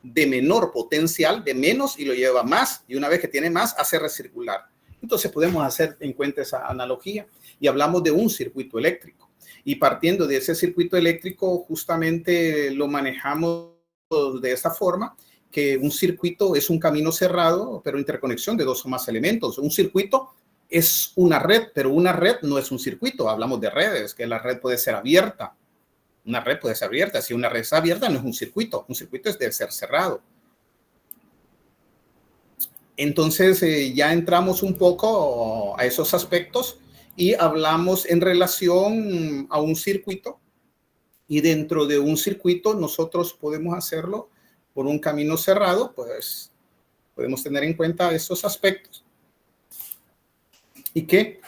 de menor potencial, de menos, y lo lleva a más, y una vez que tiene más, hace recircular. Entonces podemos hacer en cuenta esa analogía y hablamos de un circuito eléctrico. Y partiendo de ese circuito eléctrico, justamente lo manejamos de esta forma, que un circuito es un camino cerrado, pero interconexión de dos o más elementos. Un circuito es una red, pero una red no es un circuito. Hablamos de redes, que la red puede ser abierta. Una red puede ser abierta. Si una red es abierta, no es un circuito. Un circuito es de ser cerrado. Entonces, ya entramos un poco a esos aspectos y hablamos en relación a un circuito. Y dentro de un circuito, nosotros podemos hacerlo por un camino cerrado, pues podemos tener en cuenta estos aspectos. Y que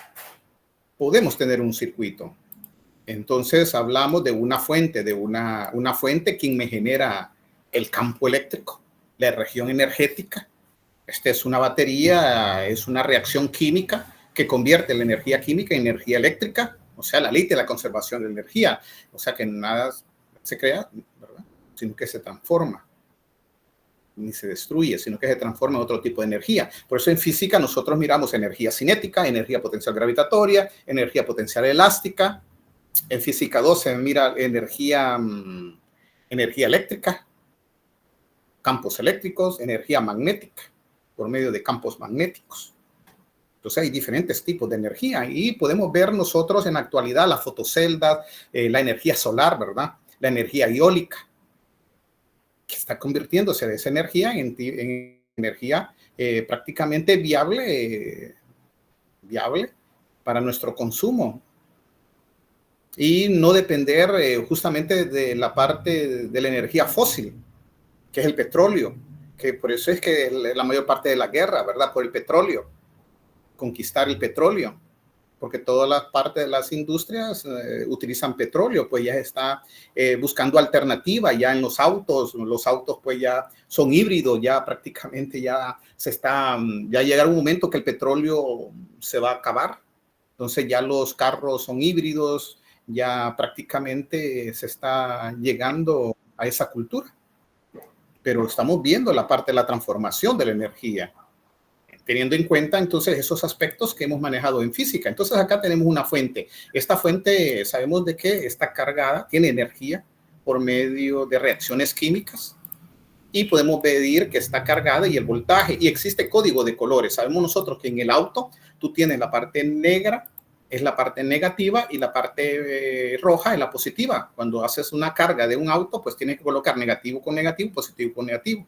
podemos tener un circuito. Entonces hablamos de una fuente, una fuente que me genera el campo eléctrico, la región energética. Esta es una batería, es una reacción química que convierte la energía química en energía eléctrica, o sea, la ley de la conservación de energía, o sea que nada se crea, ¿verdad? Sino que se transforma, ni se destruye, sino que se transforma en otro tipo de energía. Por eso en física nosotros miramos energía cinética, energía potencial gravitatoria, energía potencial elástica. En física 2 se mira energía eléctrica, campos eléctricos, energía magnética, por medio de campos magnéticos. Entonces hay diferentes tipos de energía y podemos ver nosotros en la actualidad la fotocelda, la energía solar, ¿verdad? La energía eólica, que está convirtiéndose de esa energía en energía prácticamente viable para nuestro consumo. Y no depender justamente de la parte de la energía fósil, que es el petróleo, que por eso es que la mayor parte de la guerra, ¿verdad? Por el petróleo, conquistar el petróleo, porque todas las partes de las industrias utilizan petróleo, pues ya está buscando alternativa ya en los autos pues ya son híbridos, ya prácticamente ya llegará un momento que el petróleo se va a acabar, entonces ya los carros son híbridos, ya prácticamente se está llegando a esa cultura, pero estamos viendo la parte de la transformación de la energía, teniendo en cuenta entonces esos aspectos que hemos manejado en física. Entonces acá tenemos una fuente. Esta fuente sabemos de que está cargada, tiene energía por medio de reacciones químicas y podemos medir que está cargada y el voltaje, y existe código de colores. Sabemos nosotros que en el auto tú tienes la parte negra, es la parte negativa, y la parte roja es la positiva. Cuando haces una carga de un auto, pues tienes que colocar negativo con negativo, positivo con negativo.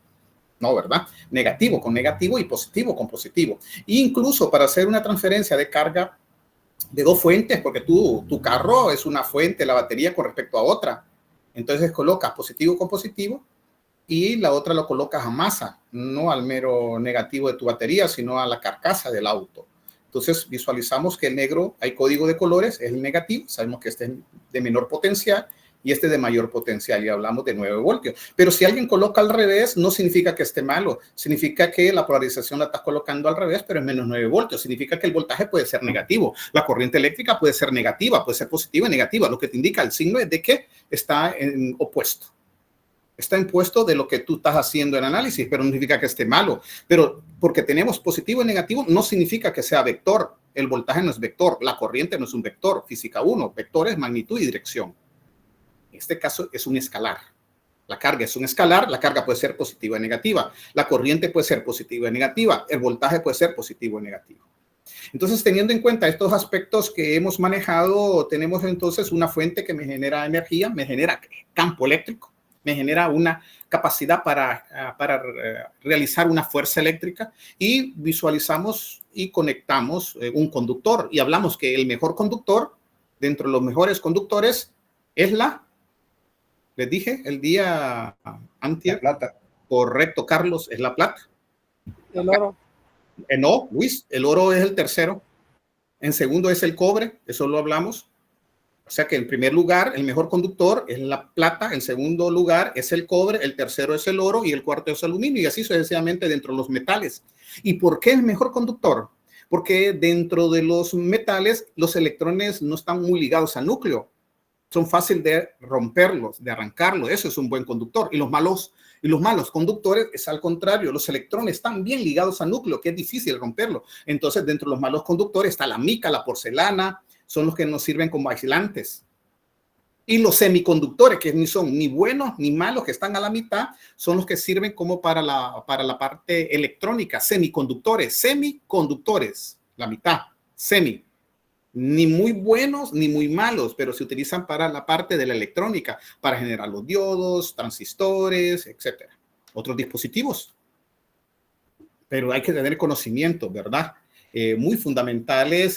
No, ¿verdad? Negativo con negativo y positivo con positivo. E incluso para hacer una transferencia de carga de dos fuentes, porque tu carro es una fuente, la batería con respecto a otra. Entonces colocas positivo con positivo y la otra lo colocas a masa, no al mero negativo de tu batería, sino a la carcasa del auto. Entonces visualizamos que el negro, hay código de colores, es el negativo, sabemos que este es de menor potencial y este de mayor potencial, y hablamos de 9 voltios. Pero si alguien coloca al revés, no significa que esté malo, significa que la polarización la estás colocando al revés, pero es menos 9 voltios, significa que el voltaje puede ser negativo, la corriente eléctrica puede ser negativa, puede ser positiva y negativa, lo que te indica el signo es de que está en opuesto. Está impuesto de lo que tú estás haciendo en análisis, pero no significa que esté malo. Pero porque tenemos positivo y negativo, no significa que sea vector. El voltaje no es vector, la corriente no es un vector. Física 1, vector es magnitud y dirección. En este caso es un escalar. La carga es un escalar, la carga puede ser positiva y negativa. La corriente puede ser positiva y negativa. El voltaje puede ser positivo y negativo. Entonces, teniendo en cuenta estos aspectos que hemos manejado, tenemos entonces una fuente que me genera energía, me genera campo eléctrico, me genera una capacidad para realizar una fuerza eléctrica, y visualizamos y conectamos un conductor, y hablamos que el mejor conductor, dentro de los mejores conductores, es les dije el día anterior, la plata. Correcto, Carlos, es la plata. El oro. No, Luis, el oro es el tercero. En segundo es el cobre, eso lo hablamos. O sea que en primer lugar, el mejor conductor es la plata, en segundo lugar es el cobre, el tercero es el oro y el cuarto es el aluminio, y así sucesivamente dentro de los metales. ¿Y por qué el mejor conductor? Porque dentro de los metales los electrones no están muy ligados al núcleo, son fáciles de romperlos, de arrancarlos, eso es un buen conductor. Y los malos Y los malos conductores es al contrario, los electrones están bien ligados al núcleo, que es difícil romperlo. Entonces, dentro de los malos conductores está la mica, la porcelana, son los que nos sirven como aislantes. Y los semiconductores, que ni son ni buenos ni malos, que están a la mitad, son los que sirven como para la parte electrónica. Semiconductores, la mitad, semi. Ni muy buenos ni muy malos, pero se utilizan para la parte de la electrónica, para generar los diodos, transistores, etcétera. Otros dispositivos. Pero hay que tener conocimiento, ¿verdad? Muy fundamentales,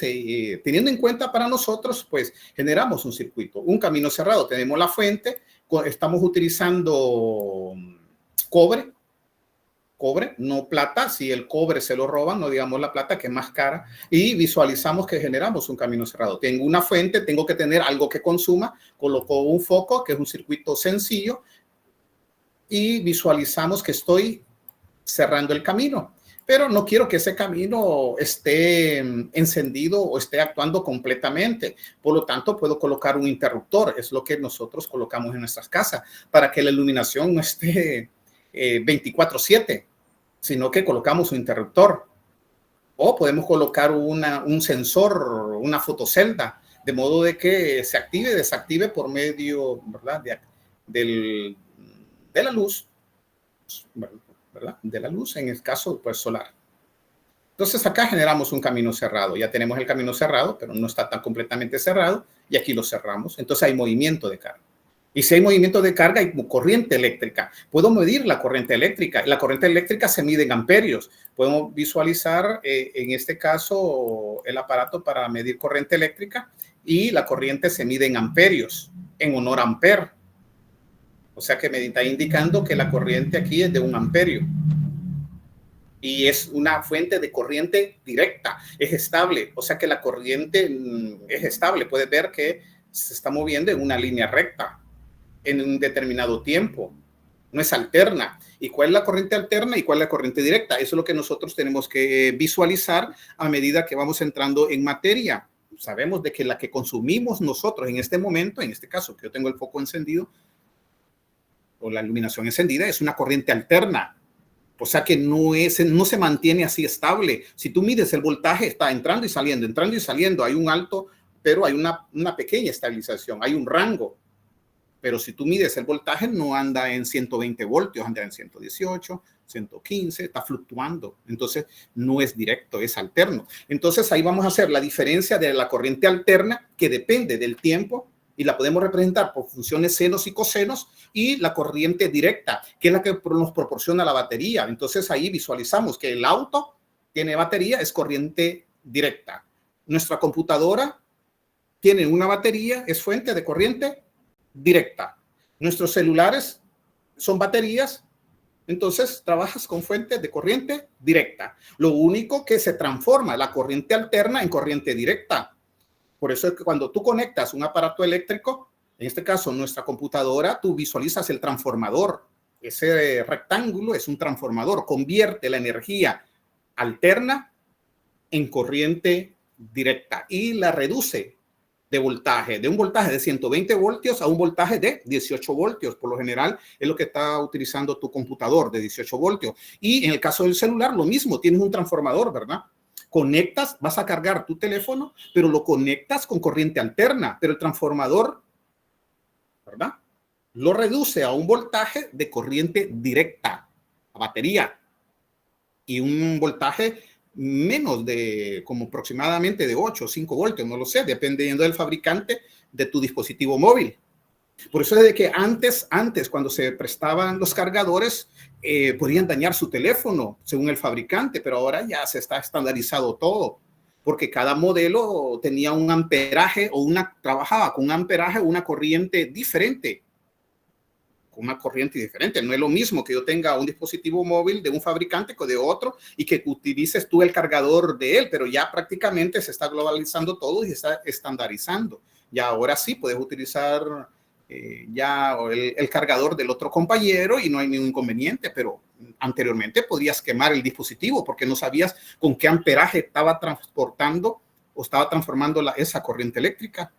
teniendo en cuenta para nosotros, pues generamos un circuito, un camino cerrado. Tenemos la fuente, estamos utilizando cobre, no plata. Si el cobre se lo roban, no digamos la plata, que es más cara, y visualizamos que generamos un camino cerrado. Tengo una fuente, tengo que tener algo que consuma, coloco un foco, que es un circuito sencillo, y visualizamos que estoy cerrando el camino. Pero no quiero que ese camino esté encendido o esté actuando completamente. Por lo tanto, puedo colocar un interruptor. Es lo que nosotros colocamos en nuestras casas, para que la iluminación no esté 24/7, sino que colocamos un interruptor. O podemos colocar un sensor, una fotocelda, de modo de que se active y desactive por medio, ¿verdad?, de la luz, ¿verdad?, de la luz, en el caso pues solar. Entonces acá generamos un camino cerrado. Ya tenemos el camino cerrado, pero no está tan completamente cerrado, y aquí lo cerramos. Entonces hay movimiento de carga. Y si hay movimiento de carga, hay corriente eléctrica. Puedo medir la corriente eléctrica. La corriente eléctrica se mide en amperios. Podemos visualizar, en este caso, el aparato para medir corriente eléctrica, y la corriente se mide en amperios, en honor a amper. O sea que me está indicando que la corriente aquí es de 1 amperio. Y es una fuente de corriente directa, es estable. O sea que la corriente es estable. Puedes ver que se está moviendo en una línea recta en un determinado tiempo. No es alterna. ¿Y cuál es la corriente alterna y cuál es la corriente directa? Eso es lo que nosotros tenemos que visualizar a medida que vamos entrando en materia. Sabemos de que la que consumimos nosotros en este momento, en este caso que yo tengo el foco encendido o la iluminación encendida, es una corriente alterna. O sea que no se mantiene así estable. Si tú mides el voltaje, está entrando y saliendo. Hay un alto, pero hay una pequeña estabilización, hay un rango. Pero si tú mides el voltaje, no anda en 120 voltios, anda en 118, 115, está fluctuando. Entonces, no es directo, es alterno. Entonces, ahí vamos a hacer la diferencia de la corriente alterna, que depende del tiempo, y la podemos representar por funciones senos y cosenos, y la corriente directa, que es la que nos proporciona la batería. Entonces, ahí visualizamos que el auto tiene batería, es corriente directa. Nuestra computadora tiene una batería, es fuente de corriente directa. Nuestros celulares son baterías, entonces trabajas con fuentes de corriente directa. Lo único que se transforma la corriente alterna en corriente directa. Por eso es que cuando tú conectas un aparato eléctrico, en este caso nuestra computadora, tú visualizas el transformador. Ese rectángulo es un transformador, convierte la energía alterna en corriente directa y la reduce de voltaje, de un voltaje de 120 voltios a un voltaje de 18 voltios. Por lo general es lo que está utilizando tu computador, de 18 voltios. Y en el caso del celular, lo mismo, tienes un transformador, ¿verdad? Conectas, vas a cargar tu teléfono, pero lo conectas con corriente alterna, pero el transformador, ¿verdad?, lo reduce a un voltaje de corriente directa, a batería, y un voltaje menos de como aproximadamente de 8 o 5 voltios, no lo sé, dependiendo del fabricante de tu dispositivo móvil. Por eso es de que antes cuando se prestaban los cargadores, podían dañar su teléfono según el fabricante, pero ahora ya se está estandarizado todo, porque cada modelo tenía un amperaje trabajaba con un amperaje o una corriente diferente. Con una corriente diferente. No es lo mismo que yo tenga un dispositivo móvil de un fabricante que de otro y que utilices tú el cargador de él, pero ya prácticamente se está globalizando todo y se está estandarizando. Ya ahora sí puedes utilizar ya el cargador del otro compañero y no hay ningún inconveniente, pero anteriormente podías quemar el dispositivo porque no sabías con qué amperaje estaba transportando o estaba transformando esa corriente eléctrica.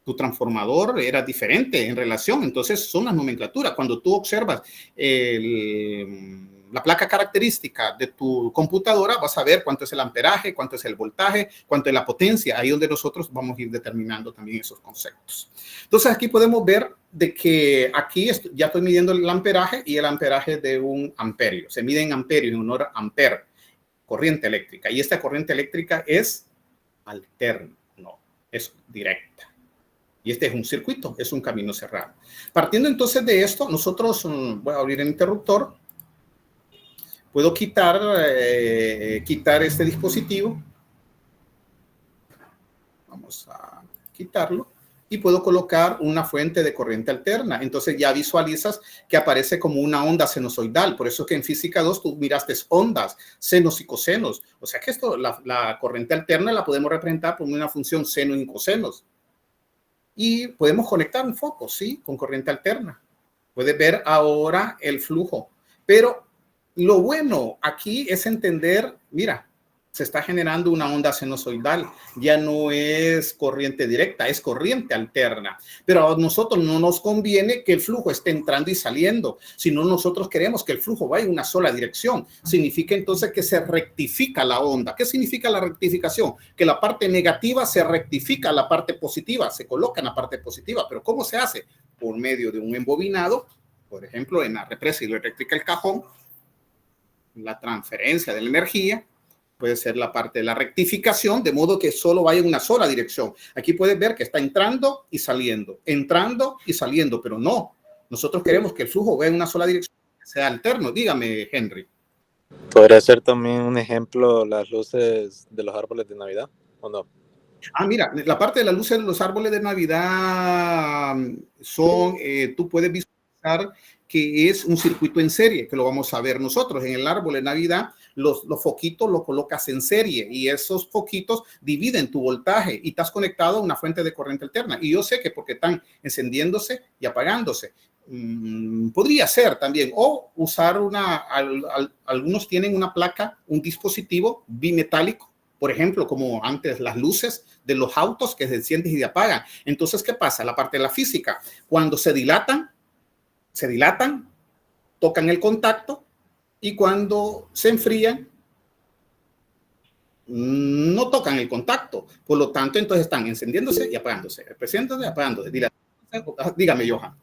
tu transformador era diferente en relación. Entonces, son las nomenclaturas. Cuando tú observas la placa característica de tu computadora, vas a ver cuánto es el amperaje, cuánto es el voltaje, cuánto es la potencia. Ahí donde nosotros vamos a ir determinando también esos conceptos. Entonces, aquí podemos ver de que aquí ya estoy midiendo el amperaje y el amperaje de un amperio. Se mide en amperios, en honor a ampere, corriente eléctrica. Y esta corriente eléctrica es alterna, no, es directa. Y este es un circuito, es un camino cerrado. Partiendo entonces de esto, nosotros, voy a abrir el interruptor, puedo quitar este dispositivo. Vamos a quitarlo. Y puedo colocar una fuente de corriente alterna. Entonces ya visualizas que aparece como una onda sinusoidal. Por eso que en física 2 tú miraste ondas, senos y cosenos. O sea que esto, la corriente alterna la podemos representar por una función seno y cosenos. Y podemos conectar un foco, ¿sí? Con corriente alterna. Puedes ver ahora el flujo. Pero lo bueno aquí es entender, mira, se está generando una onda sinusoidal. Ya no es corriente directa, es corriente alterna. Pero a nosotros no nos conviene que el flujo esté entrando y saliendo, sino nosotros queremos que el flujo vaya en una sola dirección. Significa entonces que se rectifica la onda. ¿Qué significa la rectificación? Que la parte negativa se rectifica a la parte positiva, se coloca en la parte positiva. ¿Pero cómo se hace? Por medio de un embobinado, por ejemplo, en la represa hidroeléctrica El Cajón, la transferencia de la energía. Puede ser la parte de la rectificación, de modo que solo vaya en una sola dirección. Aquí puedes ver que está entrando y saliendo, pero no. Nosotros queremos que el flujo vaya en una sola dirección, que sea alterno. Dígame, Henry. ¿Podría ser también un ejemplo las luces de los árboles de Navidad o no? Mira, la parte de las luces de los árboles de Navidad son, tú puedes visualizar que es un circuito en serie, que lo vamos a ver nosotros. En el árbol de Navidad, los foquitos los colocas en serie y esos foquitos dividen tu voltaje y estás conectado a una fuente de corriente alterna. Y yo sé que porque están encendiéndose y apagándose. Podría ser también, o usar algunos tienen una placa, un dispositivo bimetálico, por ejemplo, como antes las luces de los autos que se encienden y se apagan. Entonces, ¿qué pasa? La parte de la física, cuando se dilatan, tocan el contacto y cuando se enfrían, no tocan el contacto. Por lo tanto, entonces están encendiéndose y apagándose, encendiéndose y apagándose. Dígame, Johan.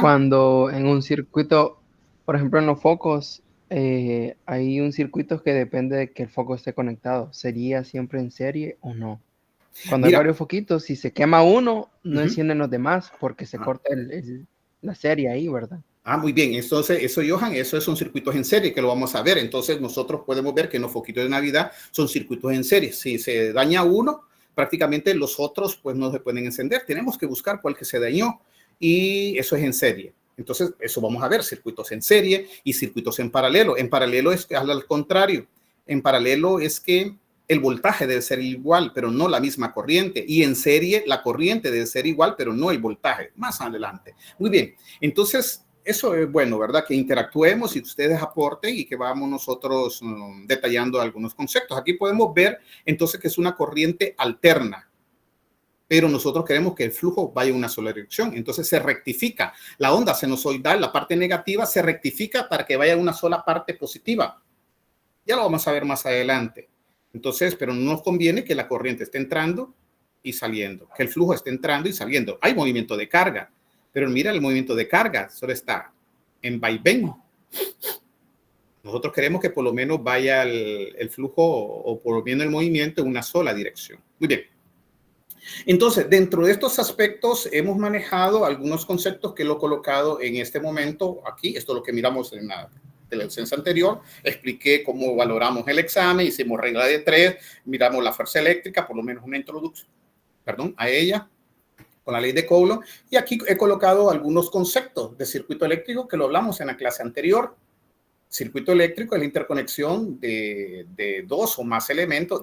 Cuando en un circuito, por ejemplo, en los focos, hay un circuito que depende de que el foco esté conectado. ¿Sería siempre en serie o no? Cuando hay varios foquitos, si se quema uno, no encienden los demás porque se corta la serie ahí, ¿verdad? Muy bien. Entonces, eso, Johan, eso son circuitos en serie que lo vamos a ver. Entonces, nosotros podemos ver que en los foquitos de Navidad son circuitos en serie. Si se daña uno, prácticamente los otros pues no se pueden encender. Tenemos que buscar cuál que se dañó y eso es en serie. Entonces, eso vamos a ver, circuitos en serie y circuitos en paralelo. En paralelo es al contrario. En paralelo es que el voltaje debe ser igual, pero no la misma corriente. Y en serie, la corriente debe ser igual, pero no el voltaje. Más adelante. Muy bien. Entonces, eso es bueno, ¿verdad? Que interactuemos y ustedes aporten y que vamos nosotros detallando algunos conceptos. Aquí podemos ver entonces que es una corriente alterna, pero nosotros queremos que el flujo vaya en una sola dirección. Entonces se rectifica. La onda sinusoidal, la parte negativa, se rectifica para que vaya en una sola parte positiva. Ya lo vamos a ver más adelante. Entonces, pero no nos conviene que la corriente esté entrando y saliendo, que el flujo esté entrando y saliendo. Hay movimiento de carga, pero mira el movimiento de carga, solo está en vaivén. Nosotros queremos que por lo menos vaya el flujo o por lo menos el movimiento en una sola dirección. Muy bien. Entonces, dentro de estos aspectos hemos manejado algunos conceptos que lo he colocado en este momento aquí. Esto es lo que miramos en la licencia anterior. Expliqué cómo valoramos el examen, hicimos regla de 3, miramos la fuerza eléctrica, por lo menos una introducción, a ella, con la ley de Coulomb. Y aquí he colocado algunos conceptos de circuito eléctrico que lo hablamos en la clase anterior. Circuito eléctrico es la interconexión de dos o más elementos,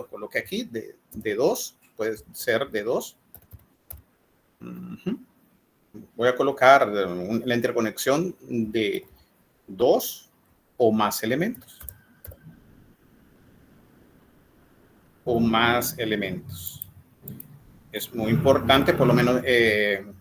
por lo que aquí de dos, puede ser de dos. Voy a colocar la interconexión de dos o más elementos. o más elementos. Es muy importante, por lo menos en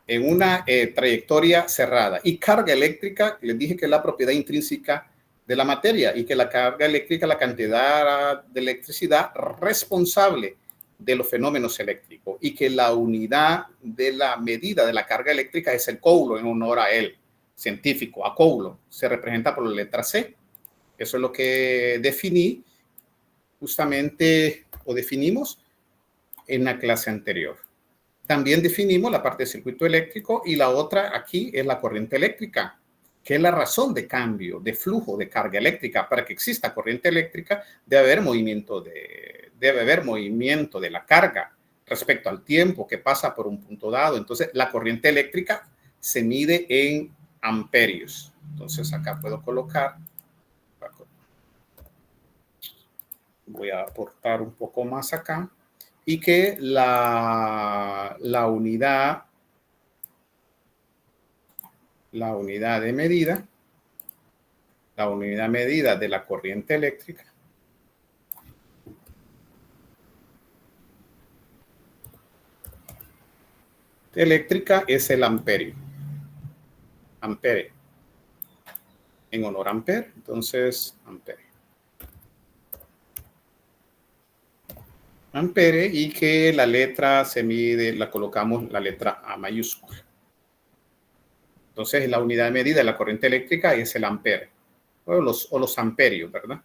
una trayectoria cerrada. Y carga eléctrica, les dije que es la propiedad intrínseca de la materia y que la carga eléctrica, la cantidad de electricidad responsable de los fenómenos eléctricos, y que la unidad de la medida de la carga eléctrica es el coulomb, en honor a él, científico, a Coulomb. Se representa por la letra C. Eso es lo que definí justamente, o definimos en la clase anterior. También definimos la parte del circuito eléctrico, y la otra aquí es la corriente eléctrica, que es la razón de cambio, de flujo de carga eléctrica. Para que exista corriente eléctrica debe haber movimiento de la carga respecto al tiempo que pasa por un punto dado. Entonces, la corriente eléctrica se mide en amperios. Entonces, acá puedo colocar, voy a aportar un poco más acá, y que la unidad de medida, de la corriente eléctrica es el amperio. Ampere. En honor a ampere, entonces ampere. Ampere, y que la letra se mide, la colocamos la letra A mayúscula. Entonces, la unidad de medida de la corriente eléctrica es el ampere, o los amperios, ¿verdad?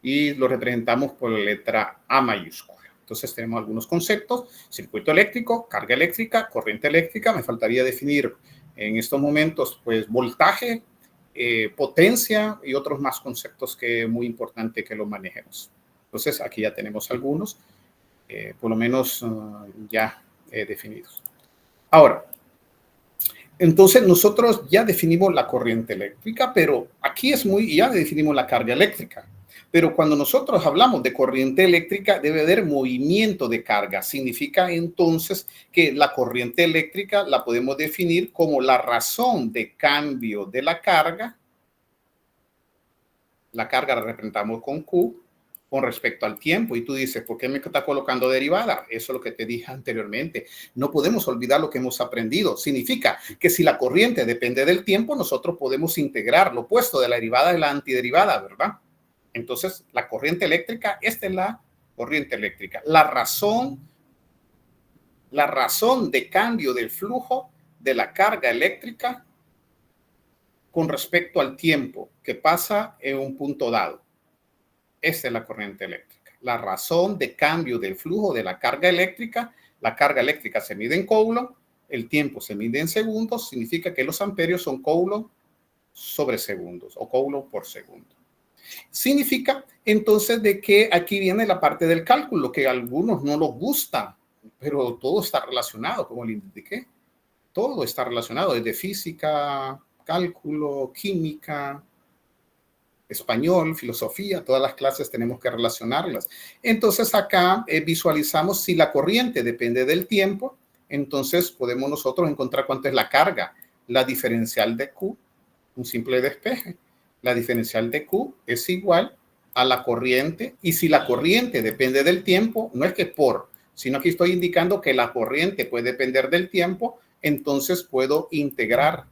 Y lo representamos por la letra A mayúscula. Entonces, tenemos algunos conceptos: circuito eléctrico, carga eléctrica, corriente eléctrica. Me faltaría definir en estos momentos, pues, voltaje, potencia y otros más conceptos que es muy importante que los manejemos. Entonces, aquí ya tenemos algunos, por lo menos ya definidos. Ahora, entonces nosotros ya definimos la corriente eléctrica, pero aquí ya definimos la carga eléctrica. Pero cuando nosotros hablamos de corriente eléctrica, debe haber movimiento de carga. Significa entonces que la corriente eléctrica la podemos definir como la razón de cambio de la carga. La carga la representamos con Q, con respecto al tiempo. Y tú dices, ¿por qué me está colocando derivada? Eso es lo que te dije anteriormente. No podemos olvidar lo que hemos aprendido. Significa que si la corriente depende del tiempo, nosotros podemos integrar. Lo opuesto de la derivada es la antiderivada, ¿verdad? Entonces, la corriente eléctrica, esta es la corriente eléctrica. La razón de cambio del flujo de la carga eléctrica con respecto al tiempo que pasa en un punto dado. Esa es la corriente eléctrica. La razón de cambio del flujo de la carga eléctrica. La carga eléctrica se mide en coulomb, el tiempo se mide en segundos. Significa que los amperios son coulomb sobre segundos, o coulomb por segundo. Significa entonces de que aquí viene la parte del cálculo, que a algunos no les gusta, pero todo está relacionado, como le indiqué. Todo está relacionado, desde física, cálculo, química, español, filosofía. Todas las clases tenemos que relacionarlas. Entonces acá visualizamos si la corriente depende del tiempo. Entonces podemos nosotros encontrar cuánto es la carga. La diferencial de Q, un simple despeje. La diferencial de Q es igual a la corriente, y si la corriente depende del tiempo, no es que sino que estoy indicando que la corriente puede depender del tiempo, entonces puedo integrar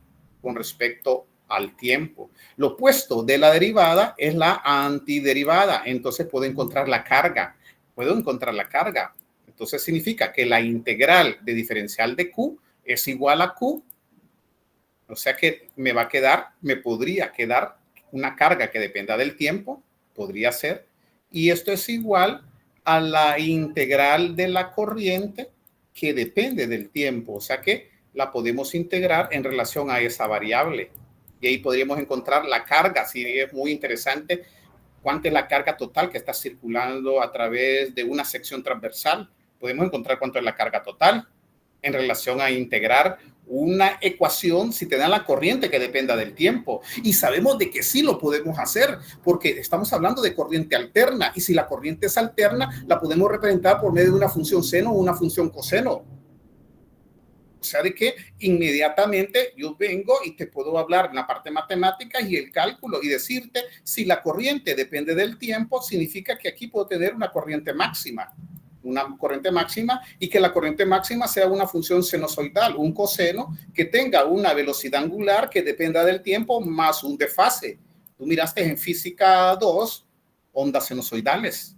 con respecto al tiempo. Lo opuesto de la derivada es la antiderivada, entonces puedo encontrar la carga. Entonces significa que la integral de diferencial de Q es igual a Q, o sea que me podría quedar una carga que dependa del tiempo, podría ser, y esto es igual a la integral de la corriente que depende del tiempo, o sea que la podemos integrar en relación a esa variable, y ahí podríamos encontrar la carga. Si es muy interesante, cuánta es la carga total que está circulando a través de una sección transversal. Podemos encontrar cuánto es la carga total en relación a integrar una ecuación si te dan la corriente que dependa del tiempo. Y sabemos de que sí lo podemos hacer, porque estamos hablando de corriente alterna, y si la corriente es alterna, la podemos representar por medio de una función seno o una función coseno. O sea, de que inmediatamente yo vengo y te puedo hablar en la parte matemática y el cálculo y decirte si la corriente depende del tiempo, significa que aquí puedo tener una corriente máxima y que la corriente máxima sea una función sinusoidal, un coseno que tenga una velocidad angular que dependa del tiempo más un desfase. Tú miraste en física 2, ondas sinusoidales.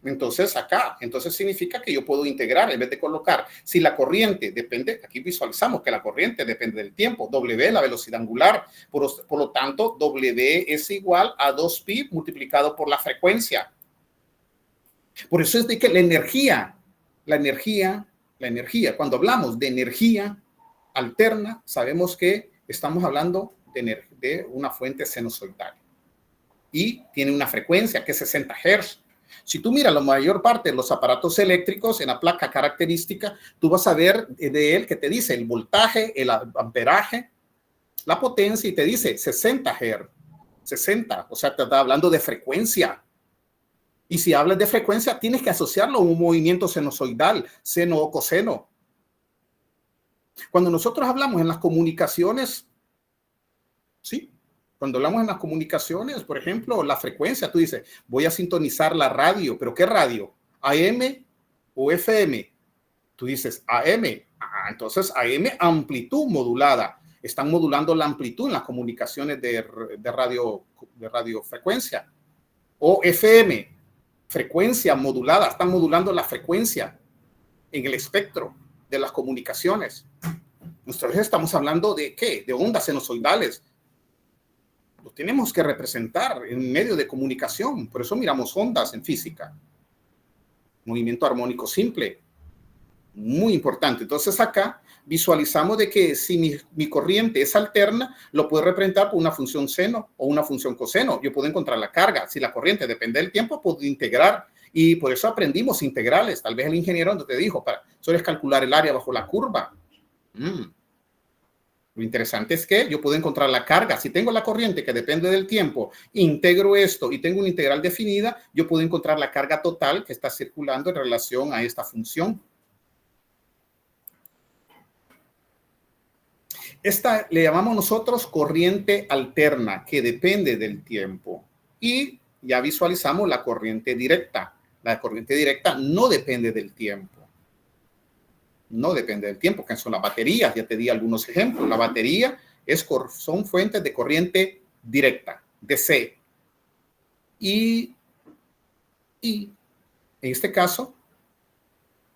Entonces entonces significa que yo puedo integrar en vez de colocar, si la corriente depende, aquí visualizamos que la corriente depende del tiempo, W la velocidad angular, por lo tanto W es igual a 2pi multiplicado por la frecuencia. Por eso es de que la energía, cuando hablamos de energía alterna, sabemos que estamos hablando de una fuente sinusoidal y tiene una frecuencia que es 60 Hz. Si tú miras la mayor parte de los aparatos eléctricos en la placa característica, tú vas a ver de él que te dice el voltaje, el amperaje, la potencia y te dice 60 Hz. 60, o sea, te está hablando de frecuencia. Y si hablas de frecuencia, tienes que asociarlo a un movimiento sinusoidal, seno o coseno. Cuando nosotros hablamos en las comunicaciones, ¿sí? Cuando hablamos en las comunicaciones, por ejemplo, la frecuencia, tú dices, voy a sintonizar la radio, ¿pero qué radio? ¿AM o FM? Tú dices, AM. Entonces, AM, amplitud modulada. Están modulando la amplitud en las comunicaciones de radiofrecuencia. O FM, frecuencia modulada. Están modulando la frecuencia en el espectro de las comunicaciones. Nosotros estamos hablando de ¿qué? De ondas sinusoidales. Lo tenemos que representar en medio de comunicación. Por eso miramos ondas en física. Movimiento armónico simple. Muy importante. Entonces acá visualizamos de que si mi corriente es alterna, lo puedo representar por una función seno o una función coseno. Yo puedo encontrar la carga. Si la corriente depende del tiempo, puedo integrar. Y por eso aprendimos integrales. Tal vez el ingeniero no te dijo, solo es calcular el área bajo la curva. Lo interesante es que yo puedo encontrar la carga. Si tengo la corriente que depende del tiempo, integro esto y tengo una integral definida, yo puedo encontrar la carga total que está circulando en relación a esta función. Esta le llamamos nosotros corriente alterna, que depende del tiempo. Y ya visualizamos la corriente directa. La corriente directa no depende del tiempo. No depende del tiempo, que son las baterías. Ya te di algunos ejemplos. La batería son fuentes de corriente directa, DC. Y en este caso,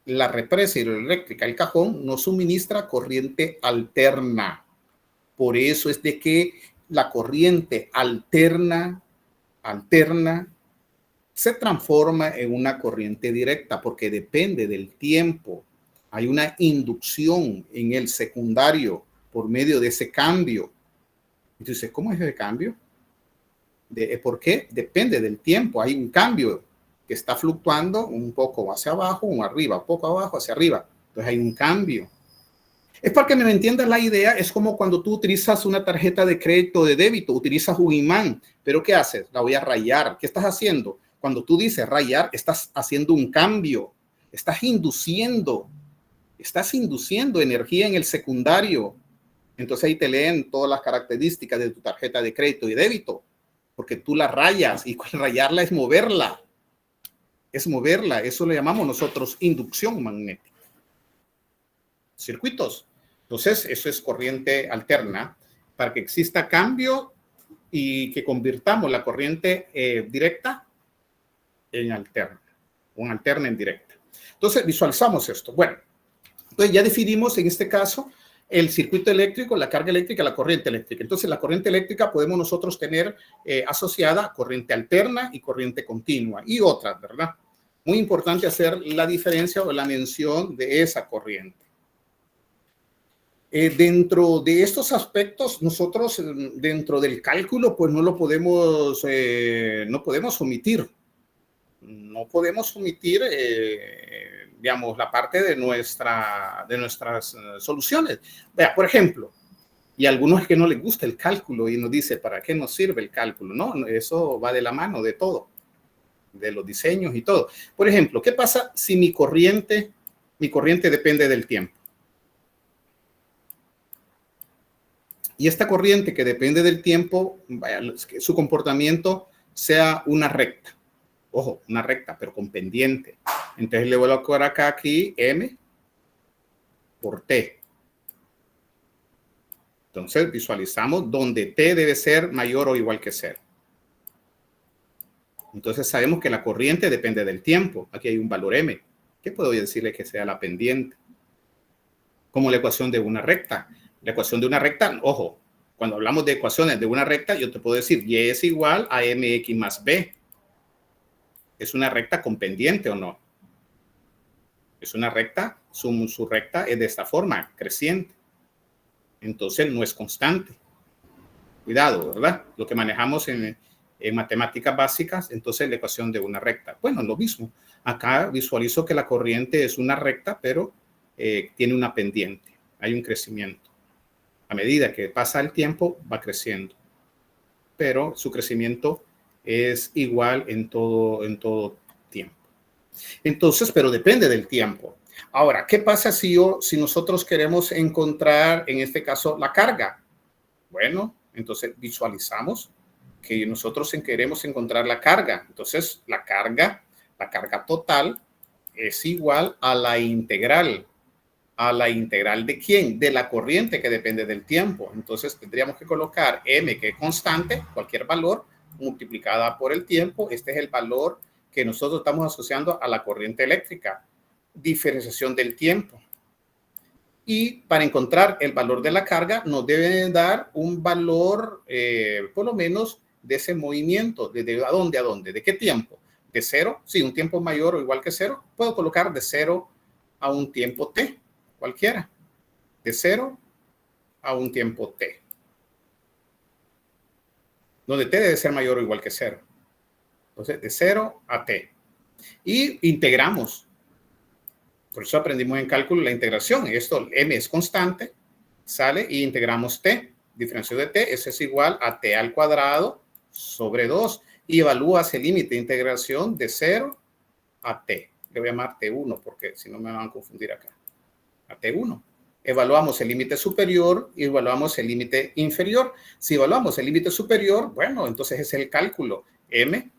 la represa hidroeléctrica, el cajón, nos suministra corriente alterna. Por eso es de que la corriente alterna se transforma en una corriente directa porque depende del tiempo. Hay una inducción en el secundario por medio de ese cambio. Entonces, ¿cómo es ese cambio? ¿Por qué? Depende del tiempo. Hay un cambio que está fluctuando un poco hacia abajo, un arriba, un poco abajo, hacia arriba. Entonces hay un cambio. Es para que me entiendas la idea. Es como cuando tú utilizas una tarjeta de crédito o de débito, utilizas un imán. ¿Pero qué haces? La voy a rayar. ¿Qué estás haciendo? Cuando tú dices rayar, estás haciendo un cambio. Estás induciendo energía en el secundario. Entonces ahí te leen todas las características de tu tarjeta de crédito y débito, porque tú la rayas y rayarla es moverla. Eso le llamamos nosotros inducción magnética. Circuitos. Entonces eso es corriente alterna para que exista cambio y que convirtamos la corriente directa en alterna, o en alterna en directa. Entonces visualizamos esto. Bueno, entonces ya definimos en este caso el circuito eléctrico, la carga eléctrica, la corriente eléctrica. Entonces la corriente eléctrica podemos nosotros tener asociada corriente alterna y corriente continua y otras, ¿verdad? Muy importante hacer la diferencia o la mención de esa corriente. Dentro de estos aspectos, nosotros dentro del cálculo, pues no podemos omitir. No podemos omitir, digamos, la parte de nuestras soluciones. Vea, por ejemplo, y a algunos es que no les gusta el cálculo y nos dice, ¿para qué nos sirve el cálculo? No, eso va de la mano de todo, de los diseños y todo. Por ejemplo, ¿qué pasa si mi corriente depende del tiempo? Y esta corriente que depende del tiempo, vaya, que su comportamiento sea una recta. Ojo, una recta, pero con pendiente. Entonces le voy a colocar acá aquí M por T. Entonces visualizamos donde T debe ser mayor o igual que 0. Entonces sabemos que la corriente depende del tiempo. Aquí hay un valor M. ¿Qué puedo decirle que sea la pendiente? Como la ecuación de una recta. La ecuación de una recta, ojo, cuando hablamos de ecuaciones de una recta, yo te puedo decir Y es igual a MX más B. ¿Es una recta con pendiente o no? Es una recta, su recta es de esta forma, creciente. Entonces no es constante. Cuidado, ¿verdad? Lo que manejamos en matemáticas básicas, entonces la ecuación de una recta. Bueno, lo mismo. Acá visualizo que la corriente es una recta, pero tiene una pendiente. Hay un crecimiento. A medida que pasa el tiempo, va creciendo. Pero su crecimiento es igual en todo tiempo. Entonces, pero depende del tiempo. Ahora, ¿qué pasa si nosotros queremos encontrar, en este caso, la carga? Bueno, entonces visualizamos que nosotros queremos encontrar la carga. Entonces, la carga total es igual a la integral. ¿A la integral de quién? De la corriente, que depende del tiempo. Entonces, tendríamos que colocar M, que es constante, cualquier valor, multiplicada por el tiempo. Este es el valor que nosotros estamos asociando a la corriente eléctrica. Diferenciación del tiempo. Y para encontrar el valor de la carga, nos debe dar un valor, por lo menos, de ese movimiento. ¿De a dónde a dónde? ¿De qué tiempo? ¿De 0? Sí, un tiempo mayor o igual que 0. Puedo colocar de 0 a un tiempo t, cualquiera. De 0 a un tiempo t. Donde t debe ser mayor o igual que 0. Entonces, de 0 a t. Y integramos. Por eso aprendimos en cálculo la integración. Esto, m es constante, sale y integramos t. Diferencia de t, eso es igual a t al cuadrado sobre 2. Y evalúas el límite de integración de 0 a t. Le voy a llamar t1 porque si no me van a confundir acá. A t1. Evaluamos el límite superior y evaluamos el límite inferior. Si evaluamos el límite superior, bueno, entonces es el cálculo. M,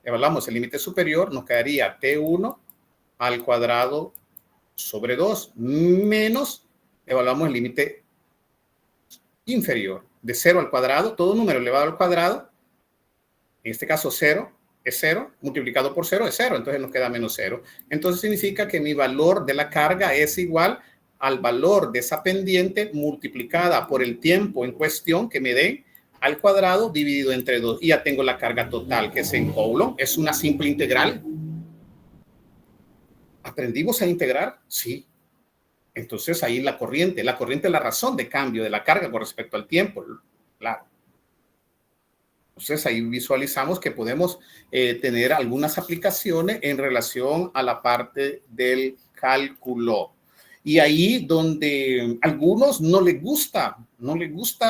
evaluamos el límite superior, nos quedaría t1 al cuadrado sobre 2 menos, evaluamos el límite inferior, de 0 al cuadrado, todo número elevado al cuadrado, en este caso 0 es 0, multiplicado por 0 es 0, entonces nos queda menos 0. Entonces significa que mi valor de la carga es igual al valor de esa pendiente multiplicada por el tiempo en cuestión que me den al cuadrado dividido entre 2. Y ya tengo la carga total, que es en Coulomb, es una simple integral. ¿Aprendimos a integrar? Sí. Entonces ahí la corriente es la razón de cambio de la carga con respecto al tiempo. Claro. Entonces ahí visualizamos que podemos tener algunas aplicaciones en relación a la parte del cálculo. Y ahí donde a algunos no les gusta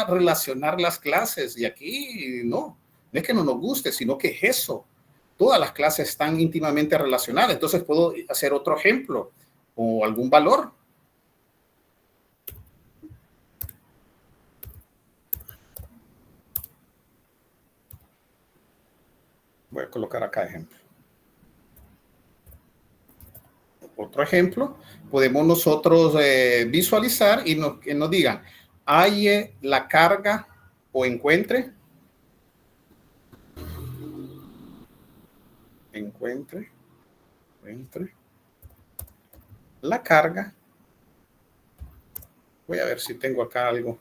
relacionar las clases. Y aquí no es que no nos guste, sino que es eso. Todas las clases están íntimamente relacionadas. Entonces puedo hacer otro ejemplo o algún valor. Voy a colocar acá ejemplo. Otro ejemplo, podemos nosotros visualizar y que nos digan, halle la carga o encuentre la carga. Voy a ver si tengo acá algo.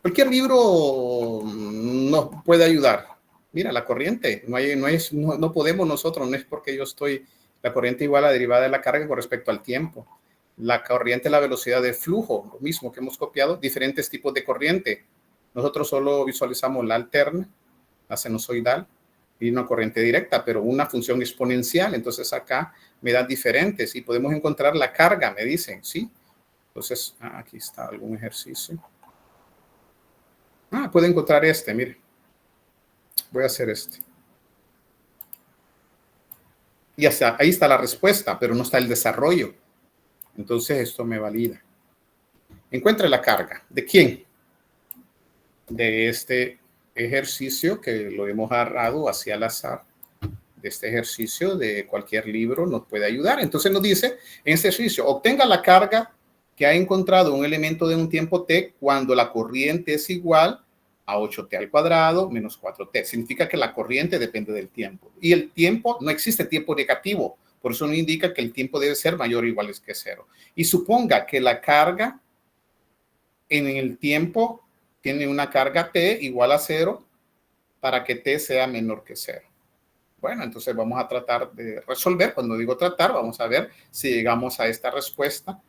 Cualquier libro nos puede ayudar. Mira, la corriente, no podemos nosotros, no es porque yo estoy, la corriente igual a la derivada de la carga con respecto al tiempo. La corriente es la velocidad de flujo, lo mismo que hemos copiado, diferentes tipos de corriente. Nosotros solo visualizamos la alterna, la sinusoidal y una corriente directa, pero una función exponencial. Entonces acá me dan diferentes y podemos encontrar la carga, me dicen, ¿sí? Entonces, aquí está algún ejercicio. Puedo encontrar este, mire. Voy a hacer este. Y hasta ahí está la respuesta, pero no está el desarrollo. Entonces esto me valida. Encuentre la carga. ¿De quién? De este ejercicio que lo hemos agarrado hacia el azar. De este ejercicio de cualquier libro nos puede ayudar. Entonces nos dice en este ejercicio, obtenga la carga que ha encontrado un elemento de un tiempo t cuando la corriente es igual a 8t al cuadrado menos 4t. Significa que la corriente depende del tiempo. Y el tiempo, no existe tiempo negativo. Por eso no indica que el tiempo debe ser mayor o igual que 0. Y suponga que la carga en el tiempo tiene una carga t igual a 0 para que t sea menor que 0. Bueno, entonces vamos a tratar de resolver. Cuando digo tratar, vamos a ver si llegamos a esta respuesta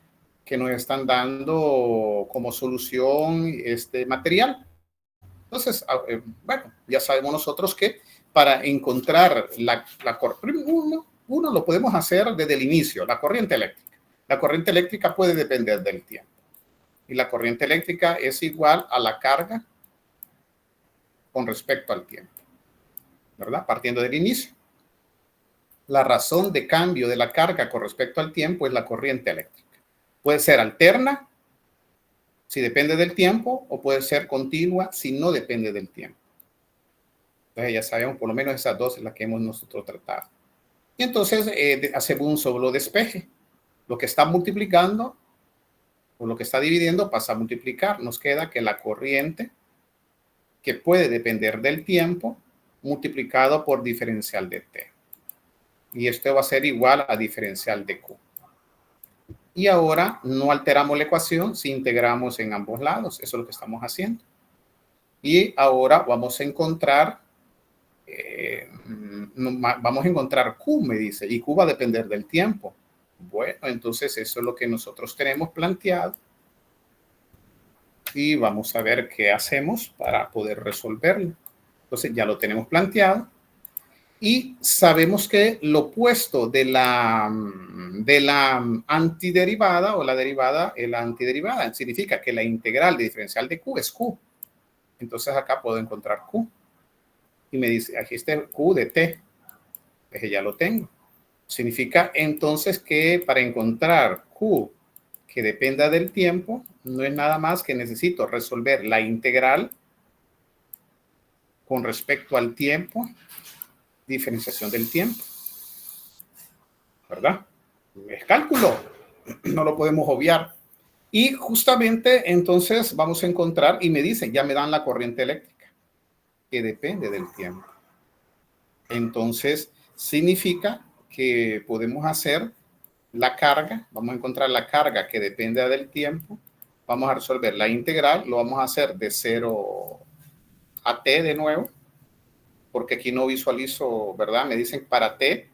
que nos están dando como solución este material. Entonces, bueno, ya sabemos nosotros que para encontrar uno lo podemos hacer desde el inicio, la corriente eléctrica. La corriente eléctrica puede depender del tiempo. Y la corriente eléctrica es igual a la carga con respecto al tiempo, ¿verdad? Partiendo del inicio. La razón de cambio de la carga con respecto al tiempo es la corriente eléctrica. Puede ser alterna, si depende del tiempo, o puede ser continua si no depende del tiempo. Entonces ya sabemos, por lo menos esas dos es las que hemos nosotros tratado. Y entonces hacemos un solo despeje. Lo que está multiplicando o lo que está dividiendo pasa a multiplicar. Nos queda que la corriente, que puede depender del tiempo, multiplicado por diferencial de t. Y esto va a ser igual a diferencial de q. Y ahora no alteramos la ecuación si integramos en ambos lados. Eso es lo que estamos haciendo. Y ahora vamos a encontrar, Q, me dice, y Q va a depender del tiempo. Bueno, entonces eso es lo que nosotros tenemos planteado. Y vamos a ver qué hacemos para poder resolverlo. Entonces ya lo tenemos planteado. Y sabemos que lo opuesto de la antiderivada o la derivada es la antiderivada. Significa que la integral de diferencial de Q es Q. Entonces acá puedo encontrar Q. Y me dice, aquí está Q de T. Dije, ya lo tengo. Significa entonces que para encontrar Q que dependa del tiempo, no es nada más que necesito resolver la integral con respecto al tiempo, diferenciación del tiempo, ¿verdad? Es cálculo, no lo podemos obviar. Y justamente entonces vamos a encontrar, y me dicen, ya me dan la corriente eléctrica, que depende del tiempo. Entonces, significa que podemos hacer la carga, vamos a encontrar la carga que depende del tiempo, vamos a resolver la integral, lo vamos a hacer de 0 a t de nuevo, porque aquí no visualizo, ¿verdad? Me dicen para t,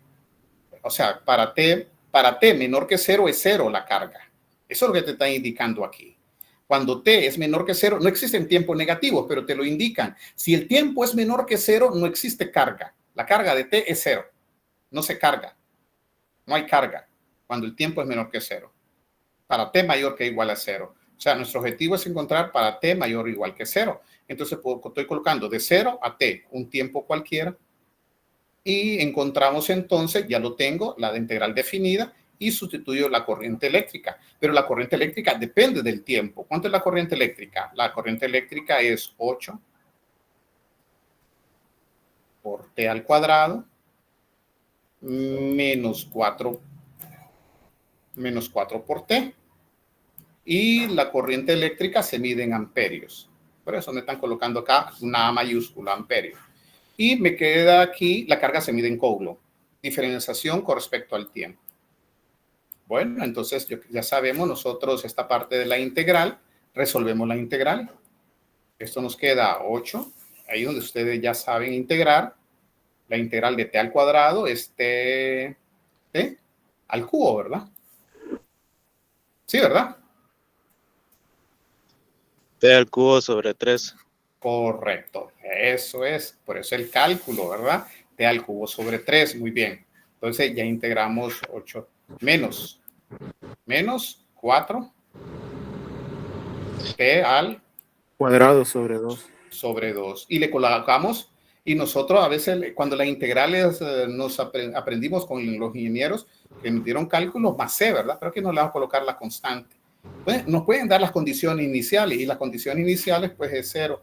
o sea, para t menor que 0 es 0 la carga. Eso es lo que te está indicando aquí. Cuando t es menor que 0, no existen tiempos negativos, pero te lo indican. Si el tiempo es menor que 0, no existe carga. La carga de t es 0. No se carga. No hay carga cuando el tiempo es menor que 0. Para t mayor que igual a 0. O sea, nuestro objetivo es encontrar para t mayor o igual que 0. Entonces estoy colocando de 0 a t un tiempo cualquiera. Y encontramos entonces, ya lo tengo, la integral definida. Y sustituyo la corriente eléctrica. Pero la corriente eléctrica depende del tiempo. ¿Cuánto es la corriente eléctrica? La corriente eléctrica es 8 por t al cuadrado menos 4 por t. Y la corriente eléctrica se mide en amperios. Por eso me están colocando acá una A mayúscula, amperio. Y me queda aquí, la carga se mide en Coulomb. Diferenciación con respecto al tiempo. Bueno, entonces ya sabemos nosotros esta parte de la integral. Resolvemos la integral. Esto nos queda 8. Ahí donde ustedes ya saben integrar. La integral de t al cuadrado es t al cubo, ¿verdad? Sí, ¿verdad? T al cubo sobre 3. Correcto. Eso es. Por eso el cálculo, ¿verdad? T al cubo sobre 3. Muy bien. Entonces ya integramos 8 menos 4 t al Cuadrado sobre 2. sobre 2. Y le colocamos Y nosotros a veces, cuando las integrales nos aprendimos con los ingenieros que nos dieron cálculos, más C, ¿verdad? Pero aquí no le vamos a colocar la constante. Pues, nos pueden dar las condiciones iniciales, y las condiciones iniciales, pues, es 0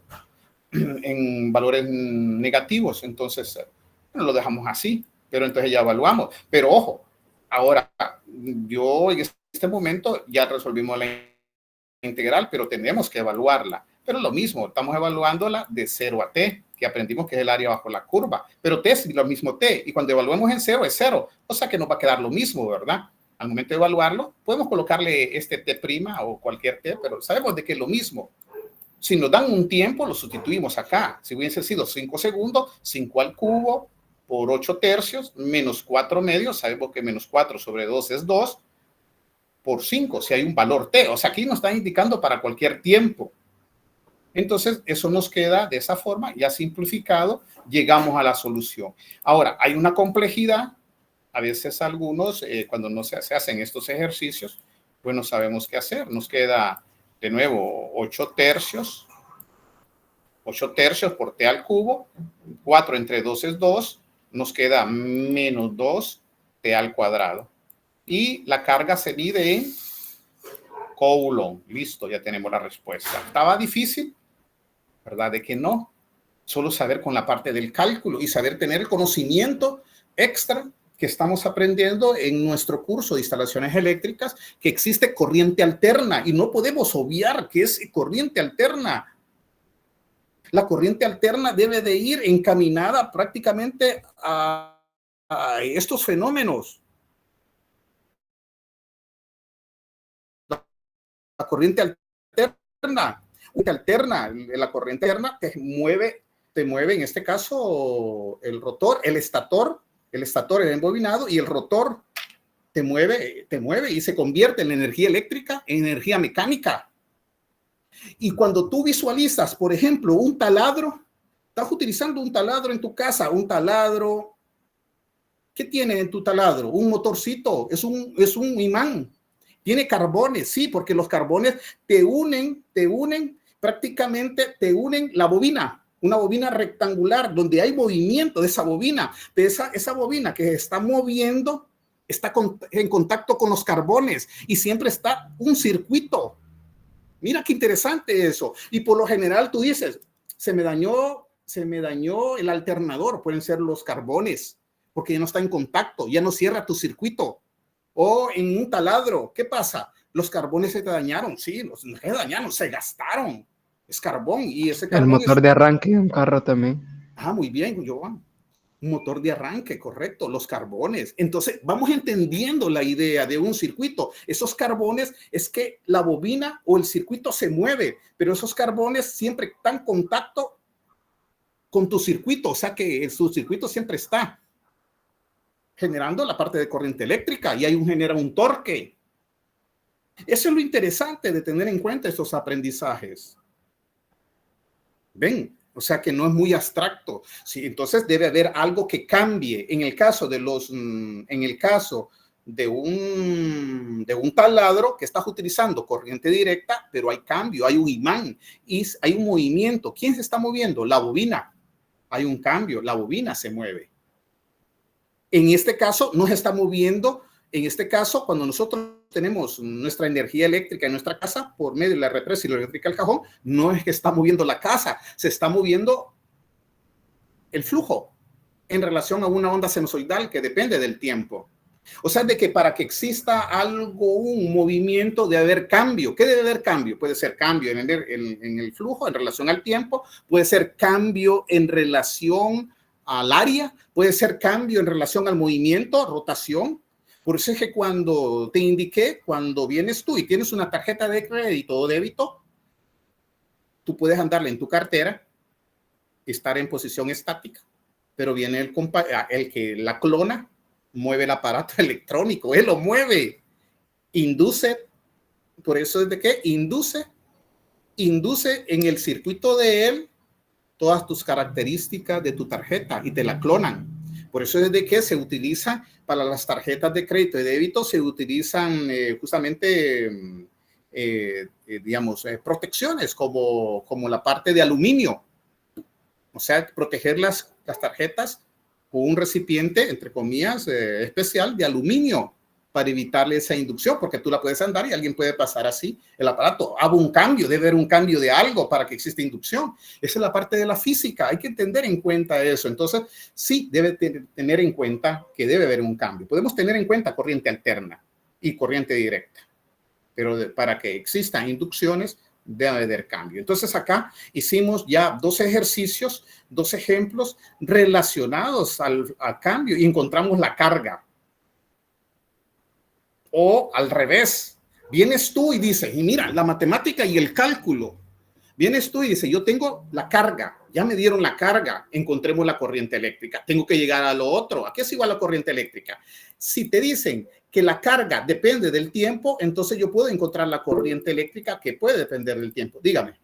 en valores negativos. Entonces, lo dejamos así, pero entonces ya evaluamos. Pero ojo, ahora, yo en este momento ya resolvimos la integral, pero tenemos que evaluarla. Pero lo mismo, estamos evaluándola de 0 a t, que aprendim' que es el área bajo la curva. Pero t es lo mismo t, y cuando evaluemos en 0 es 0. O sea que nos va a quedar lo mismo, ¿verdad? Al momento de evaluarlo, podemos colocarle este t' o cualquier t, pero sabemos de que es lo mismo. Si nos dan un tiempo, lo sustituimos acá. Si hubiese sido 5 segundos, 5 al cubo por 8 tercios, menos 4 medios. Sabemos que menos 4 sobre 2 es 2 por 5, si hay un valor t. O sea, aquí nos está indicando para cualquier tiempo. Entonces, eso nos queda de esa forma, ya simplificado, llegamos a la solución. Ahora, hay una complejidad. A veces algunos, cuando no se hacen estos ejercicios, pues no sabemos qué hacer. Nos queda, de nuevo, 8 tercios. 8 tercios por t al cubo. 4 entre 2 es 2. Nos queda menos 2 t al cuadrado. Y la carga se mide en Coulomb. Listo, ya tenemos la respuesta. ¿Estaba difícil? ¿Verdad de que no? Solo saber con la parte del cálculo y saber tener el conocimiento extra que estamos aprendiendo en nuestro curso de instalaciones eléctricas, que existe corriente alterna y no podemos obviar que es corriente alterna. La corriente alterna debe de ir encaminada prácticamente a estos fenómenos. La corriente alterna, la corriente alterna te mueve en este caso el rotor, el estator es embobinado, y el rotor te mueve y se convierte en energía eléctrica en energía mecánica. Y cuando tú visualizas, por ejemplo, un taladro, estás utilizando un taladro en tu casa, un taladro, ¿qué tiene en tu taladro? Un motorcito, es un imán. Tiene carbones, sí, porque los carbones te unen prácticamente la bobina, una bobina rectangular donde hay movimiento de esa bobina. De esa bobina que se está moviendo está en contacto con los carbones y siempre está un circuito. Mira qué interesante eso. Y por lo general tú dices, se me dañó el alternador. Pueden ser los carbones, porque ya no está en contacto, ya no cierra tu circuito. O en un taladro, ¿qué pasa? Los carbones se te dañaron, sí, se dañaron, se gastaron. Es carbón y ese carbón. El motor de arranque de un carro también. Ah, muy bien, Joan. Un motor de arranque, correcto, los carbones. Entonces, vamos entendiendo la idea de un circuito. Esos carbones es que la bobina o el circuito se mueve, pero esos carbones siempre están en contacto con tu circuito, o sea que su circuito siempre está generando la parte de corriente eléctrica y genera un torque. Eso es lo interesante de tener en cuenta estos aprendizajes. ¿Ven? O sea que no es muy abstracto. Sí, entonces debe haber algo que cambie. En el caso de un taladro que estás utilizando corriente directa, pero hay cambio, hay un imán y hay un movimiento. ¿Quién se está moviendo? La bobina. Hay un cambio, la bobina se mueve. En este caso no se está moviendo. En este caso, cuando nosotros tenemos nuestra energía eléctrica en nuestra casa por medio de la represa y la eléctrica del cajón, no es que está moviendo la casa, se está moviendo el flujo en relación a una onda sinusoidal que depende del tiempo. O sea, de que para que exista un movimiento debe haber cambio. ¿Qué debe haber cambio? Puede ser cambio en el flujo en relación al tiempo, puede ser cambio en relación al área, puede ser cambio en relación al movimiento, rotación. Por eso es que cuando te indiqué, cuando vienes tú y tienes una tarjeta de crédito o débito, tú puedes andarla en tu cartera, estar en posición estática, pero viene el que la clona, mueve el aparato electrónico, él lo mueve, induce, por eso es de que induce en el circuito de él todas tus características de tu tarjeta y te la clonan. Por eso es de que se utiliza para las tarjetas de crédito y débito, se utilizan justamente, protecciones como la parte de aluminio. O sea, protegerlas las tarjetas con un recipiente, entre comillas, especial de aluminio para evitarle esa inducción, porque tú la puedes andar y alguien puede pasar así el aparato. Hago un cambio, debe haber un cambio de algo para que exista inducción. Esa es la parte de la física, hay que tener en cuenta eso. Entonces, sí, debe tener en cuenta que debe haber un cambio. Podemos tener en cuenta corriente alterna y corriente directa, pero para que existan inducciones, debe haber cambio. Entonces, acá hicimos ya 2 ejercicios, 2 ejemplos relacionados al cambio y encontramos la carga. O al revés, vienes tú y dices, y mira, la matemática y el cálculo. Vienes tú y dices, yo tengo la carga, ya me dieron la carga, encontremos la corriente eléctrica. Tengo que llegar a lo otro. ¿A qué es igual la corriente eléctrica? Si te dicen que la carga depende del tiempo, entonces yo puedo encontrar la corriente eléctrica que puede depender del tiempo. Dígame.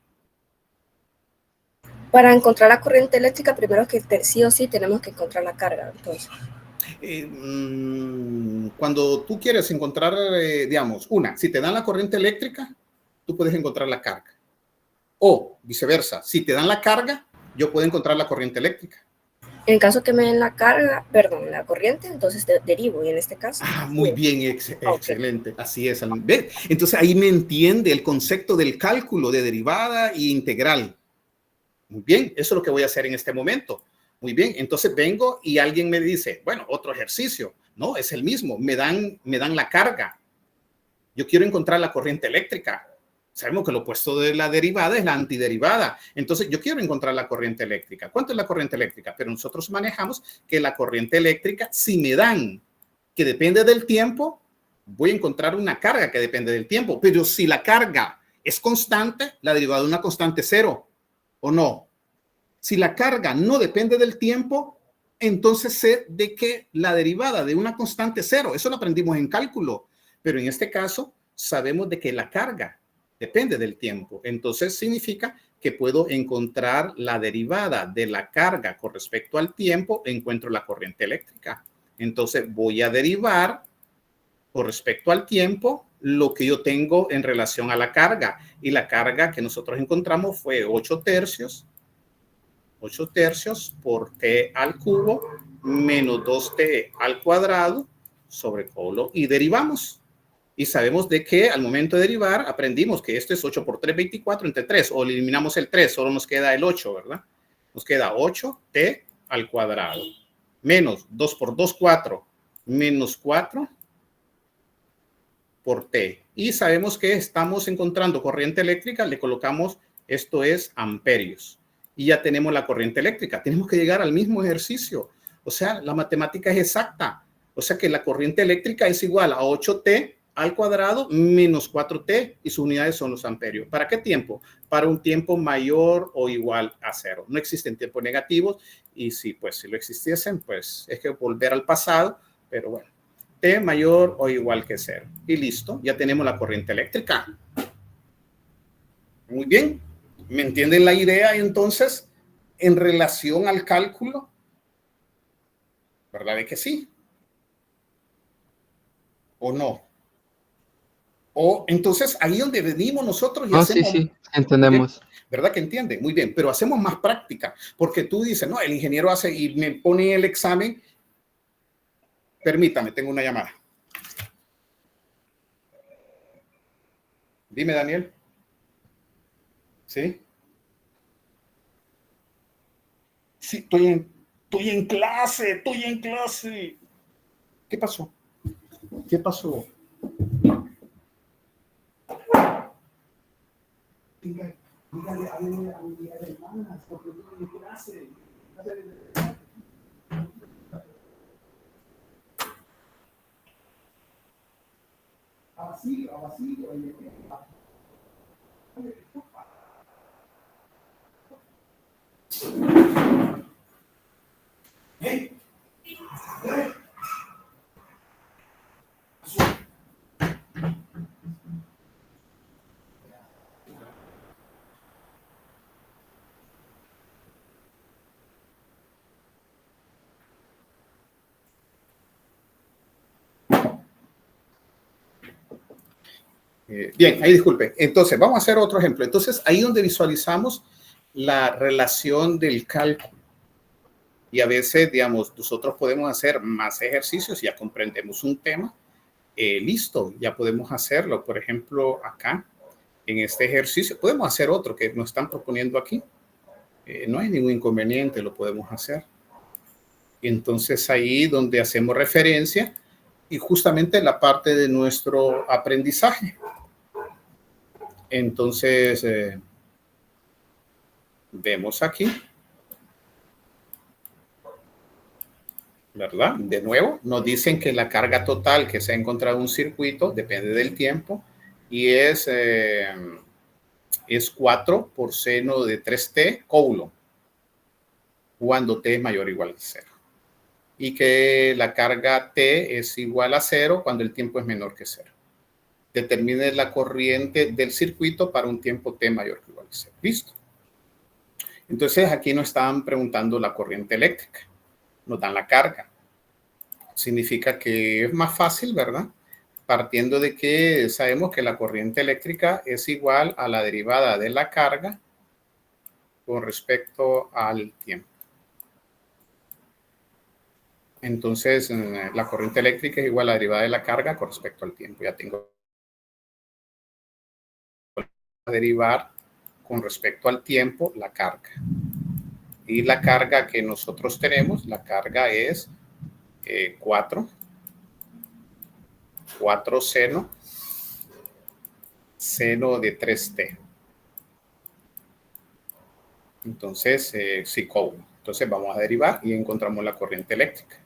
Para encontrar la corriente eléctrica, primero que sí o sí tenemos que encontrar la carga, entonces. Cuando tú quieres encontrar, digamos, si te dan la corriente eléctrica, tú puedes encontrar la carga. O viceversa, si te dan la carga, yo puedo encontrar la corriente eléctrica. En caso que me den la carga, perdón, la corriente, entonces derivo, y en este caso. Muy bien, excelente. Okay. Así es. Entonces ahí me entiende el concepto del cálculo de derivada e integral. Muy bien, eso es lo que voy a hacer en este momento. Muy bien, entonces vengo y alguien me dice, bueno, otro ejercicio. No, es el mismo. Me dan la carga. Yo quiero encontrar la corriente eléctrica. Sabemos que lo opuesto de la derivada es la antiderivada. Entonces, yo quiero encontrar la corriente eléctrica. ¿Cuánto es la corriente eléctrica? Pero nosotros manejamos que la corriente eléctrica, si me dan que depende del tiempo, voy a encontrar una carga que depende del tiempo. Pero si la carga es constante, la derivada de una constante cero, ¿o no? Si la carga no depende del tiempo, entonces sé de que la derivada de una constante cero, eso lo aprendimos en cálculo. Pero en este caso, sabemos de que la carga depende del tiempo. Entonces significa que puedo encontrar la derivada de la carga con respecto al tiempo, encuentro la corriente eléctrica. Entonces voy a derivar con respecto al tiempo lo que yo tengo en relación a la carga. Y la carga que nosotros encontramos fue 8 tercios por t al cubo menos 2t al cuadrado sobre colo. Y derivamos. Y sabemos de que al momento de derivar aprendimos que esto es 8 por 3, 24 entre 3. O eliminamos el 3, solo nos queda el 8, ¿verdad? Nos queda 8t al cuadrado. Menos 2 por 2, 4. Menos 4 por t. Y sabemos que estamos encontrando corriente eléctrica. Le colocamos, esto es amperios. Y ya tenemos la corriente eléctrica. Tenemos que llegar al mismo ejercicio. O sea, la matemática es exacta. O sea que la corriente eléctrica es igual a 8t al cuadrado menos 4t y sus unidades son los amperios. ¿Para qué tiempo? Para un tiempo mayor o igual a 0. No existen tiempos negativos y si lo existiesen, pues es que volver al pasado, pero bueno, t mayor o igual que 0. Y listo, ya tenemos la corriente eléctrica. Muy bien, ¿me entienden la idea entonces en relación al cálculo? ¿Verdad de que sí? ¿O no? O entonces ahí donde venimos nosotros y hacemos... Sí, entendemos. ¿Verdad que entienden? Muy bien, pero hacemos más práctica, porque tú dices, no, el ingeniero hace y me pone el examen. Permítame, tengo una llamada. Dime, Daniel. ¿Sí? Sí, estoy en clase. ¿Qué pasó? Dígale a mi hermana, porque estoy en clase. A vacío. ¡Hey! Bien, ahí disculpe. Entonces, vamos a hacer otro ejemplo. Entonces, ahí donde visualizamos la relación del cálculo. Y a veces, digamos, nosotros podemos hacer más ejercicios, ya comprendemos un tema, listo, ya podemos hacerlo. Por ejemplo, acá, en este ejercicio, podemos hacer otro que nos están proponiendo aquí. No hay ningún inconveniente, lo podemos hacer. Y entonces ahí donde hacemos referencia y justamente la parte de nuestro aprendizaje. Entonces, vemos aquí, ¿verdad? De nuevo, nos dicen que la carga total que se ha encontrado en un circuito depende del tiempo y es 4 por seno de 3t Coulomb, cuando t es mayor o igual a 0. Y que la carga t es igual a 0 cuando el tiempo es menor que 0. Determine la corriente del circuito para un tiempo t mayor que igual a 0. ¿Listo? Entonces aquí nos están preguntando la corriente eléctrica. Nos dan la carga. Significa que es más fácil, ¿verdad? Partiendo de que sabemos que la corriente eléctrica es igual a la derivada de la carga con respecto al tiempo. Entonces, la corriente eléctrica es igual a la derivada de la carga con respecto al tiempo. Ya tengo a derivar con respecto al tiempo la carga. Y la carga que nosotros tenemos, la carga es 4 seno de 3t. Entonces, sí, Coulomb. Entonces vamos a derivar y encontramos la corriente eléctrica.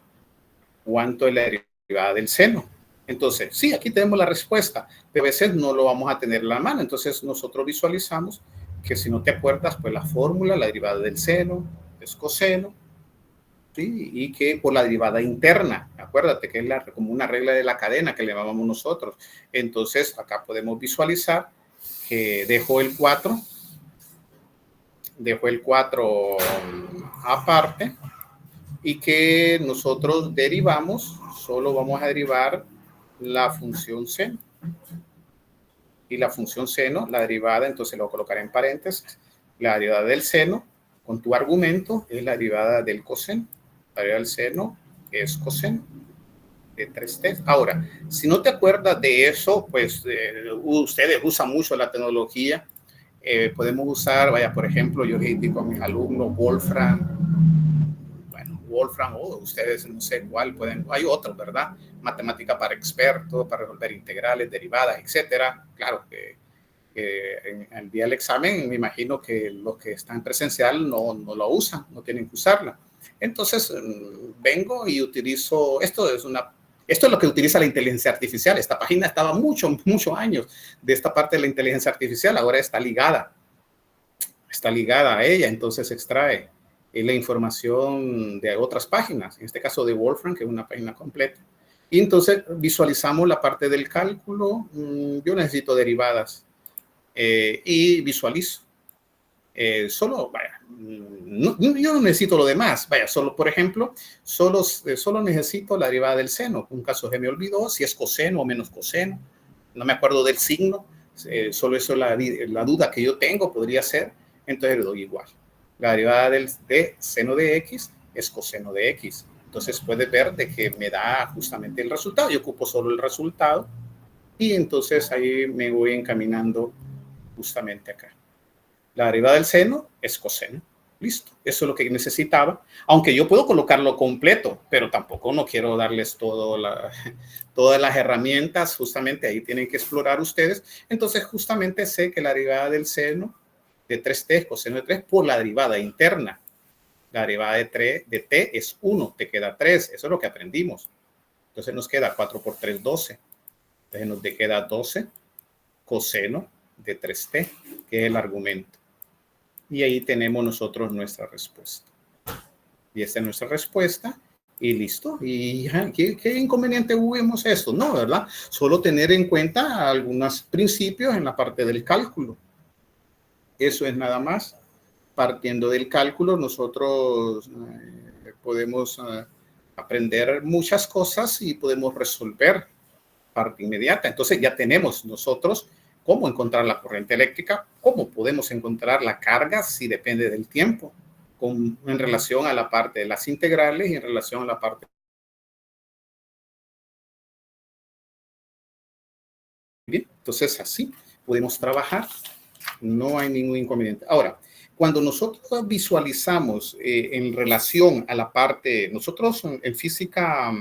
¿Cuánto es la derivada del seno? Entonces, sí, aquí tenemos la respuesta, pero a veces no lo vamos a tener en la mano. Entonces nosotros visualizamos que si no te acuerdas, pues la fórmula, la derivada del seno es coseno, ¿sí? Y que por la derivada interna, acuérdate que es como una regla de la cadena que le llamamos nosotros. Entonces acá podemos visualizar que dejo el 4 aparte y que nosotros derivamos, solo vamos a derivar la función seno. Y la función seno, la derivada, entonces lo voy a colocar en paréntesis, la derivada del seno, con tu argumento, es la derivada del coseno. La derivada del seno es coseno de 3t. Ahora, si no te acuerdas de eso, pues ustedes usan mucho la tecnología. Podemos usar, vaya, por ejemplo, yo les indico a mis alumnos Wolfram, o ustedes no sé cuál pueden, hay otros, ¿verdad? Matemática para expertos, para resolver integrales, derivadas, etcétera. Claro que en el día del examen me imagino que los que están presencial no lo usan, no tienen que usarla. Entonces vengo y utilizo, esto es lo que utiliza la inteligencia artificial. Esta página estaba muchos años de esta parte de la inteligencia artificial, ahora está ligada a ella, entonces extrae la información de otras páginas, en este caso de Wolfram, que es una página completa. Y entonces visualizamos la parte del cálculo. Yo necesito derivadas y visualizo. Yo no necesito lo demás. Vaya, solo, por ejemplo, solo necesito la derivada del seno. Un caso que me olvidó, si es coseno o menos coseno. No me acuerdo del signo. Solo eso es la duda que yo tengo, podría ser. Entonces le doy igual. La derivada de seno de x es coseno de x. Entonces puedes ver de que me da justamente el resultado. Yo ocupo solo el resultado y entonces ahí me voy encaminando justamente acá. La derivada del seno es coseno. Listo. Eso es lo que necesitaba. Aunque yo puedo colocarlo completo, pero tampoco no quiero darles todas las herramientas. Justamente ahí tienen que explorar ustedes. Entonces justamente sé que la derivada del seno de 3t es coseno de 3 por la derivada interna. La derivada de t es 1, te queda 3. Eso es lo que aprendimos. Entonces nos queda 4 por 3, 12. Entonces nos queda 12 coseno de 3t, que es el argumento. Y ahí tenemos nosotros nuestra respuesta. Y esta es nuestra respuesta. Y listo. ¿Y qué inconveniente hubo esto? No, ¿verdad? Solo tener en cuenta algunos principios en la parte del cálculo. Eso es nada más. Partiendo del cálculo, nosotros podemos aprender muchas cosas y podemos resolver parte inmediata. Entonces ya tenemos nosotros cómo encontrar la corriente eléctrica, cómo podemos encontrar la carga si depende del tiempo. en relación a la parte de las integrales y en relación a la parte. Bien, entonces así podemos trabajar, no hay ningún inconveniente. Ahora, cuando nosotros visualizamos en relación a la parte, nosotros en física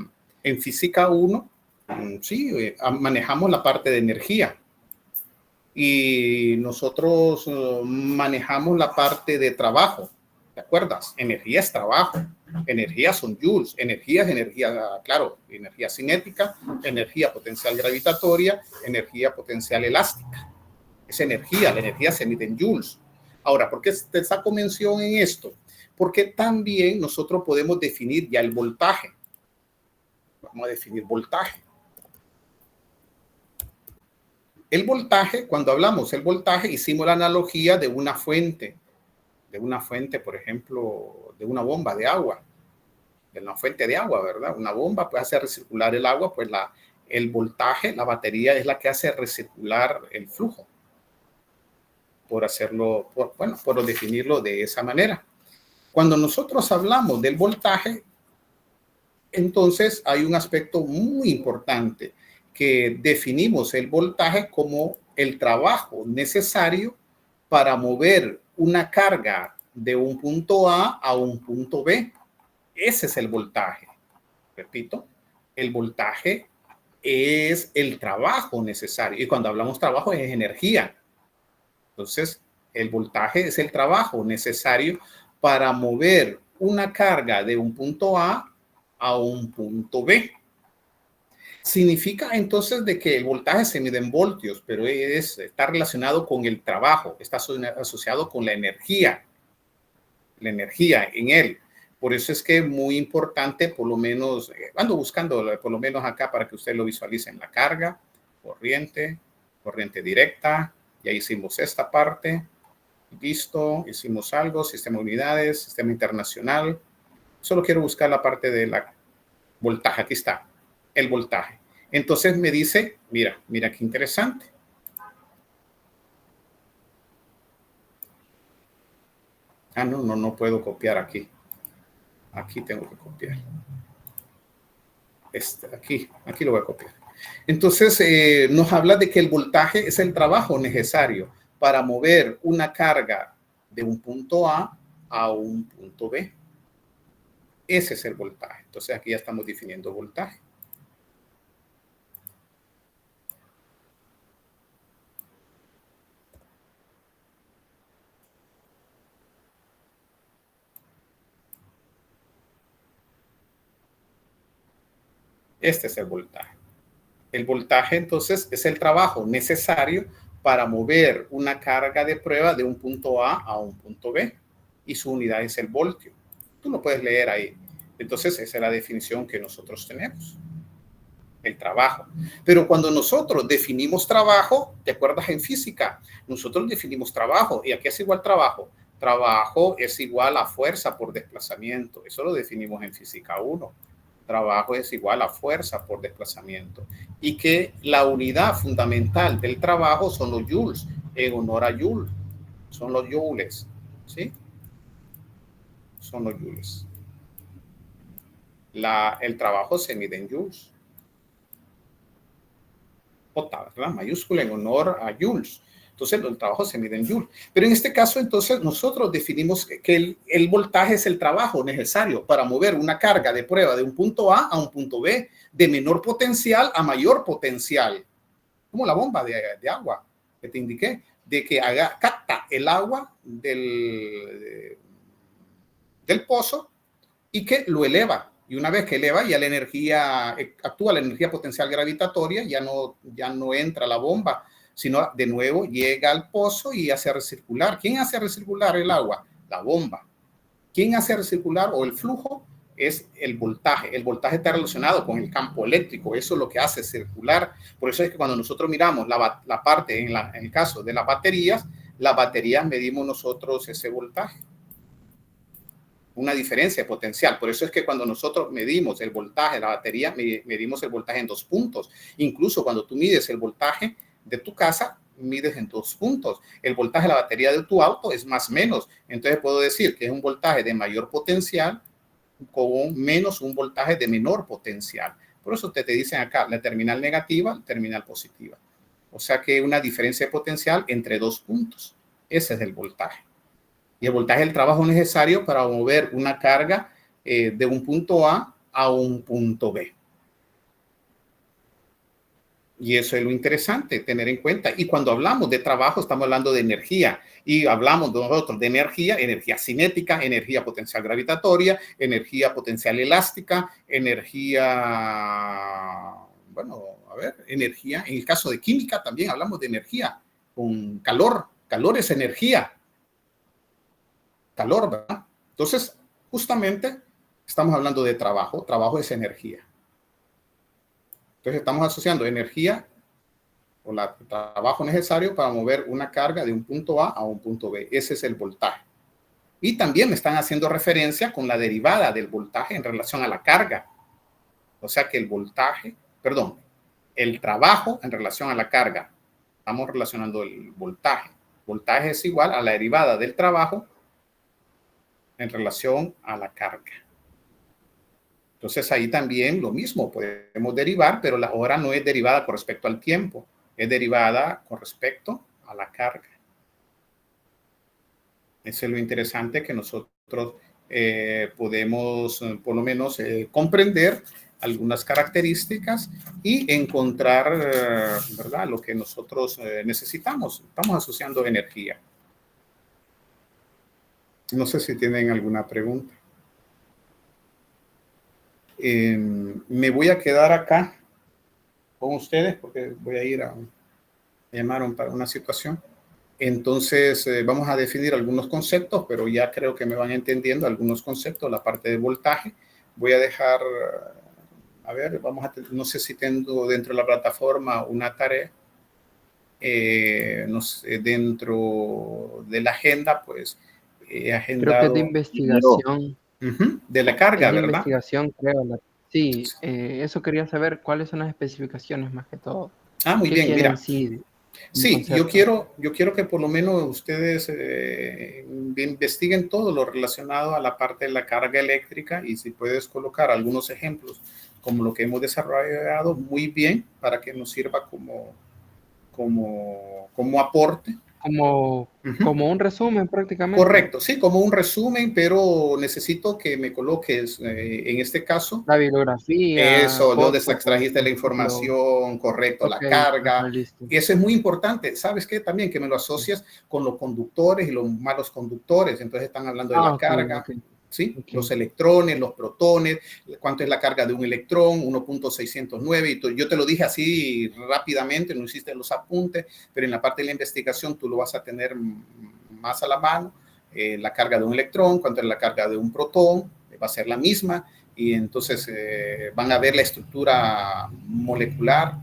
1, sí, manejamos la parte de energía y nosotros manejamos la parte de trabajo. ¿Te acuerdas? Energía es trabajo, energía son joules, energía es energía, claro, energía cinética, energía potencial gravitatoria, energía potencial elástica. Es energía, la energía se mide en joules. Ahora, ¿por qué te saco mención en esto? Porque también nosotros podemos definir ya el voltaje. Vamos a definir voltaje. El voltaje, cuando hablamos del voltaje, hicimos la analogía de una fuente, por ejemplo, de una bomba de agua, de una fuente de agua, ¿verdad? Una bomba puede hacer recircular el agua, pues el voltaje, la batería es la que hace recircular el flujo, por definirlo de esa manera. Cuando nosotros hablamos del voltaje, entonces hay un aspecto muy importante que definimos el voltaje como el trabajo necesario para mover una carga de un punto A un punto B. Ese es el voltaje. Repito, el voltaje es el trabajo necesario. Y cuando hablamos trabajo es energía. Entonces, el voltaje es el trabajo necesario para mover una carga de un punto A un punto B. Significa entonces de que el voltaje se mide en voltios, pero está relacionado con el trabajo, está asociado con la energía en él. Por eso es que es muy importante, por lo menos, ando buscando por lo menos acá para que usted lo visualice en la carga, corriente directa, ya hicimos esta parte, listo, hicimos algo, sistema de unidades, sistema internacional. Solo quiero buscar la parte de la voltaje, aquí está, el voltaje. Entonces me dice, mira qué interesante. No puedo copiar aquí. Aquí tengo que copiar. Aquí lo voy a copiar. Entonces nos habla de que el voltaje es el trabajo necesario para mover una carga de un punto A un punto B. Ese es el voltaje. Entonces aquí ya estamos definiendo voltaje. Este es el voltaje. El voltaje, entonces, es el trabajo necesario para mover una carga de prueba de un punto A un punto B. Y su unidad es el voltio. Tú lo puedes leer ahí. Entonces, esa es la definición que nosotros tenemos. El trabajo. Pero cuando nosotros definimos trabajo, ¿te acuerdas en física? Nosotros definimos trabajo. ¿Y a qué es igual trabajo? Trabajo es igual a fuerza por desplazamiento. Eso lo definimos en física 1. Trabajo es igual a fuerza por desplazamiento. Y que la unidad fundamental del trabajo son los joules, en honor a joule. Son los joules, ¿sí? Son los joules. El trabajo se mide en joules. ¿Verdad? Mayúscula en honor a joules. Entonces, el trabajo se mide en joules. Pero en este caso, entonces, nosotros definimos que el voltaje es el trabajo necesario para mover una carga de prueba de un punto A un punto B, de menor potencial a mayor potencial. Como la bomba de agua que te indiqué, de que capta el agua del pozo y que lo eleva. Y una vez que eleva, ya actúa la energía potencial gravitatoria, ya no entra la bomba, sino de nuevo llega al pozo y hace recircular. ¿Quién hace recircular el agua? La bomba. ¿Quién hace recircular o el flujo? Es el voltaje. El voltaje está relacionado con el campo eléctrico. Eso es lo que hace circular. Por eso es que cuando nosotros miramos la parte, en el caso de las baterías medimos nosotros ese voltaje. Una diferencia potencial. Por eso es que cuando nosotros medimos el voltaje de la batería, medimos el voltaje en 2 puntos. Incluso cuando tú mides el voltaje de tu casa, mides en 2 puntos. El voltaje de la batería de tu auto es más menos. Entonces puedo decir que es un voltaje de mayor potencial con menos un voltaje de menor potencial. Por eso te dicen acá la terminal negativa, la terminal positiva. O sea que una diferencia de potencial entre 2 puntos. Ese es el voltaje. Y el voltaje es el trabajo necesario para mover una carga de un punto A a un punto B. Y eso es lo interesante, tener en cuenta. Y cuando hablamos de trabajo, estamos hablando de energía. Y hablamos nosotros de energía cinética, energía potencial gravitatoria, energía potencial elástica, energía, bueno, a ver, energía. En el caso de química también hablamos de energía con calor. Calor es energía. Calor, ¿verdad? Entonces, justamente estamos hablando de trabajo. Trabajo es energía. Entonces estamos asociando energía o el trabajo necesario para mover una carga de un punto A a un punto B. Ese es el voltaje. Y también están haciendo referencia con la derivada del voltaje en relación a la carga. O sea que el trabajo en relación a la carga. Estamos relacionando el voltaje. Voltaje es igual a la derivada del trabajo en relación a la carga. Entonces ahí también lo mismo, podemos derivar, pero la hora no es derivada con respecto al tiempo, es derivada con respecto a la carga. Eso es lo interesante que nosotros podemos por lo menos comprender algunas características y encontrar, ¿verdad?, lo que nosotros necesitamos. Estamos asociando energía. No sé si tienen alguna pregunta. Me voy a quedar acá con ustedes porque voy a ir a llamaron para una situación. Entonces vamos a definir algunos conceptos, pero ya creo que me van entendiendo algunos conceptos, la parte de voltaje. Voy a dejar, a ver, no sé si tengo dentro de la plataforma una tarea. No sé, dentro de la agenda, pues he agendado. Creo que es de investigación. De la carga, de ¿verdad? Investigación, creo. Sí, eso quería saber cuáles son las especificaciones más que todo. Muy bien, mira. Sí, yo quiero que por lo menos ustedes investiguen todo lo relacionado a la parte de la carga eléctrica y si puedes colocar algunos ejemplos como lo que hemos desarrollado, muy bien, para que nos sirva como aporte. Como un resumen prácticamente. Correcto, sí, como un resumen, pero necesito que me coloques, en este caso, la bibliografía. Eso, de dónde extrajiste la información, correcto, la carga. Y eso es muy importante. ¿Sabes qué? También que me lo asocias con los conductores y los malos conductores. Entonces están hablando de la carga. ¿Sí? Los electrones, los protones, cuánto es la carga de un electrón, 1.609, y yo te lo dije así rápidamente, no hiciste los apuntes, pero en la parte de la investigación tú lo vas a tener más a la mano, la carga de un electrón, cuánto es la carga de un protón, va a ser la misma, y entonces van a ver la estructura molecular,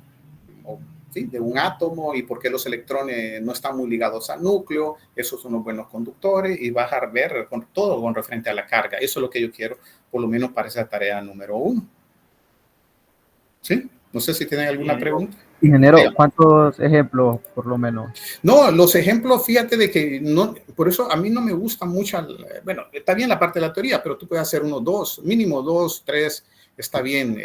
¿sí?, de un átomo y por qué los electrones no están muy ligados al núcleo, esos son los buenos conductores y vas a ver todo con referente a la carga. Eso es lo que yo quiero, por lo menos para esa tarea número 1. ¿Sí? No sé si tienen alguna pregunta. Ingeniero, ¿cuántos ejemplos por lo menos? No, los ejemplos, fíjate de que no, por eso a mí no me gusta mucho, bueno, está bien la parte de la teoría, pero tú puedes hacer 1, 2, mínimo 2, 3, está bien,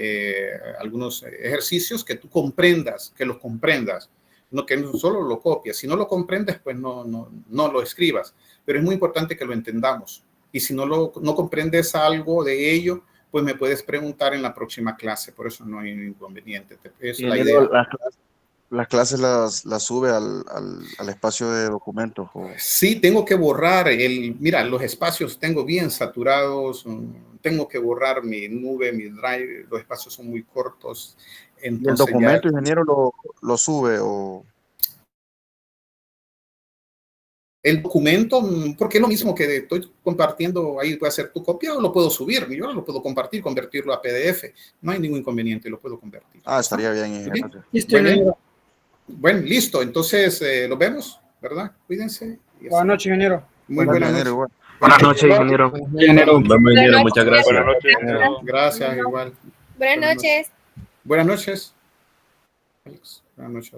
algunos ejercicios que tú comprendas, que los comprendas, no que no solo lo copies. Si no lo comprendes, pues no lo escribas, pero es muy importante que lo entendamos. Y si no comprendes algo de ello, pues me puedes preguntar en la próxima clase, por eso no hay inconveniente. Es la idea. ¿Las clases las sube al espacio de documentos? ¿O? Sí, tengo que borrar mira, los espacios tengo bien saturados, tengo que borrar mi nube, mi drive, los espacios son muy cortos. Entonces, ¿y el documento, ingeniero, lo sube o...? El documento, porque es lo mismo que estoy compartiendo, ahí puede hacer tu copia o lo puedo subir, yo lo puedo compartir, convertirlo a PDF, no hay ningún inconveniente, lo puedo convertir. Estaría bien, ingeniero. Bueno, listo, entonces lo vemos, ¿verdad? Cuídense. Buenas noches, ingeniero. Muy buenas noches. Buenas noches, ingeniero. Ingeniero, muchas gracias. Buenas noches, ingeniero. Gracias, igual. Buenas noches. Buenas noches. Alex, buenas noches.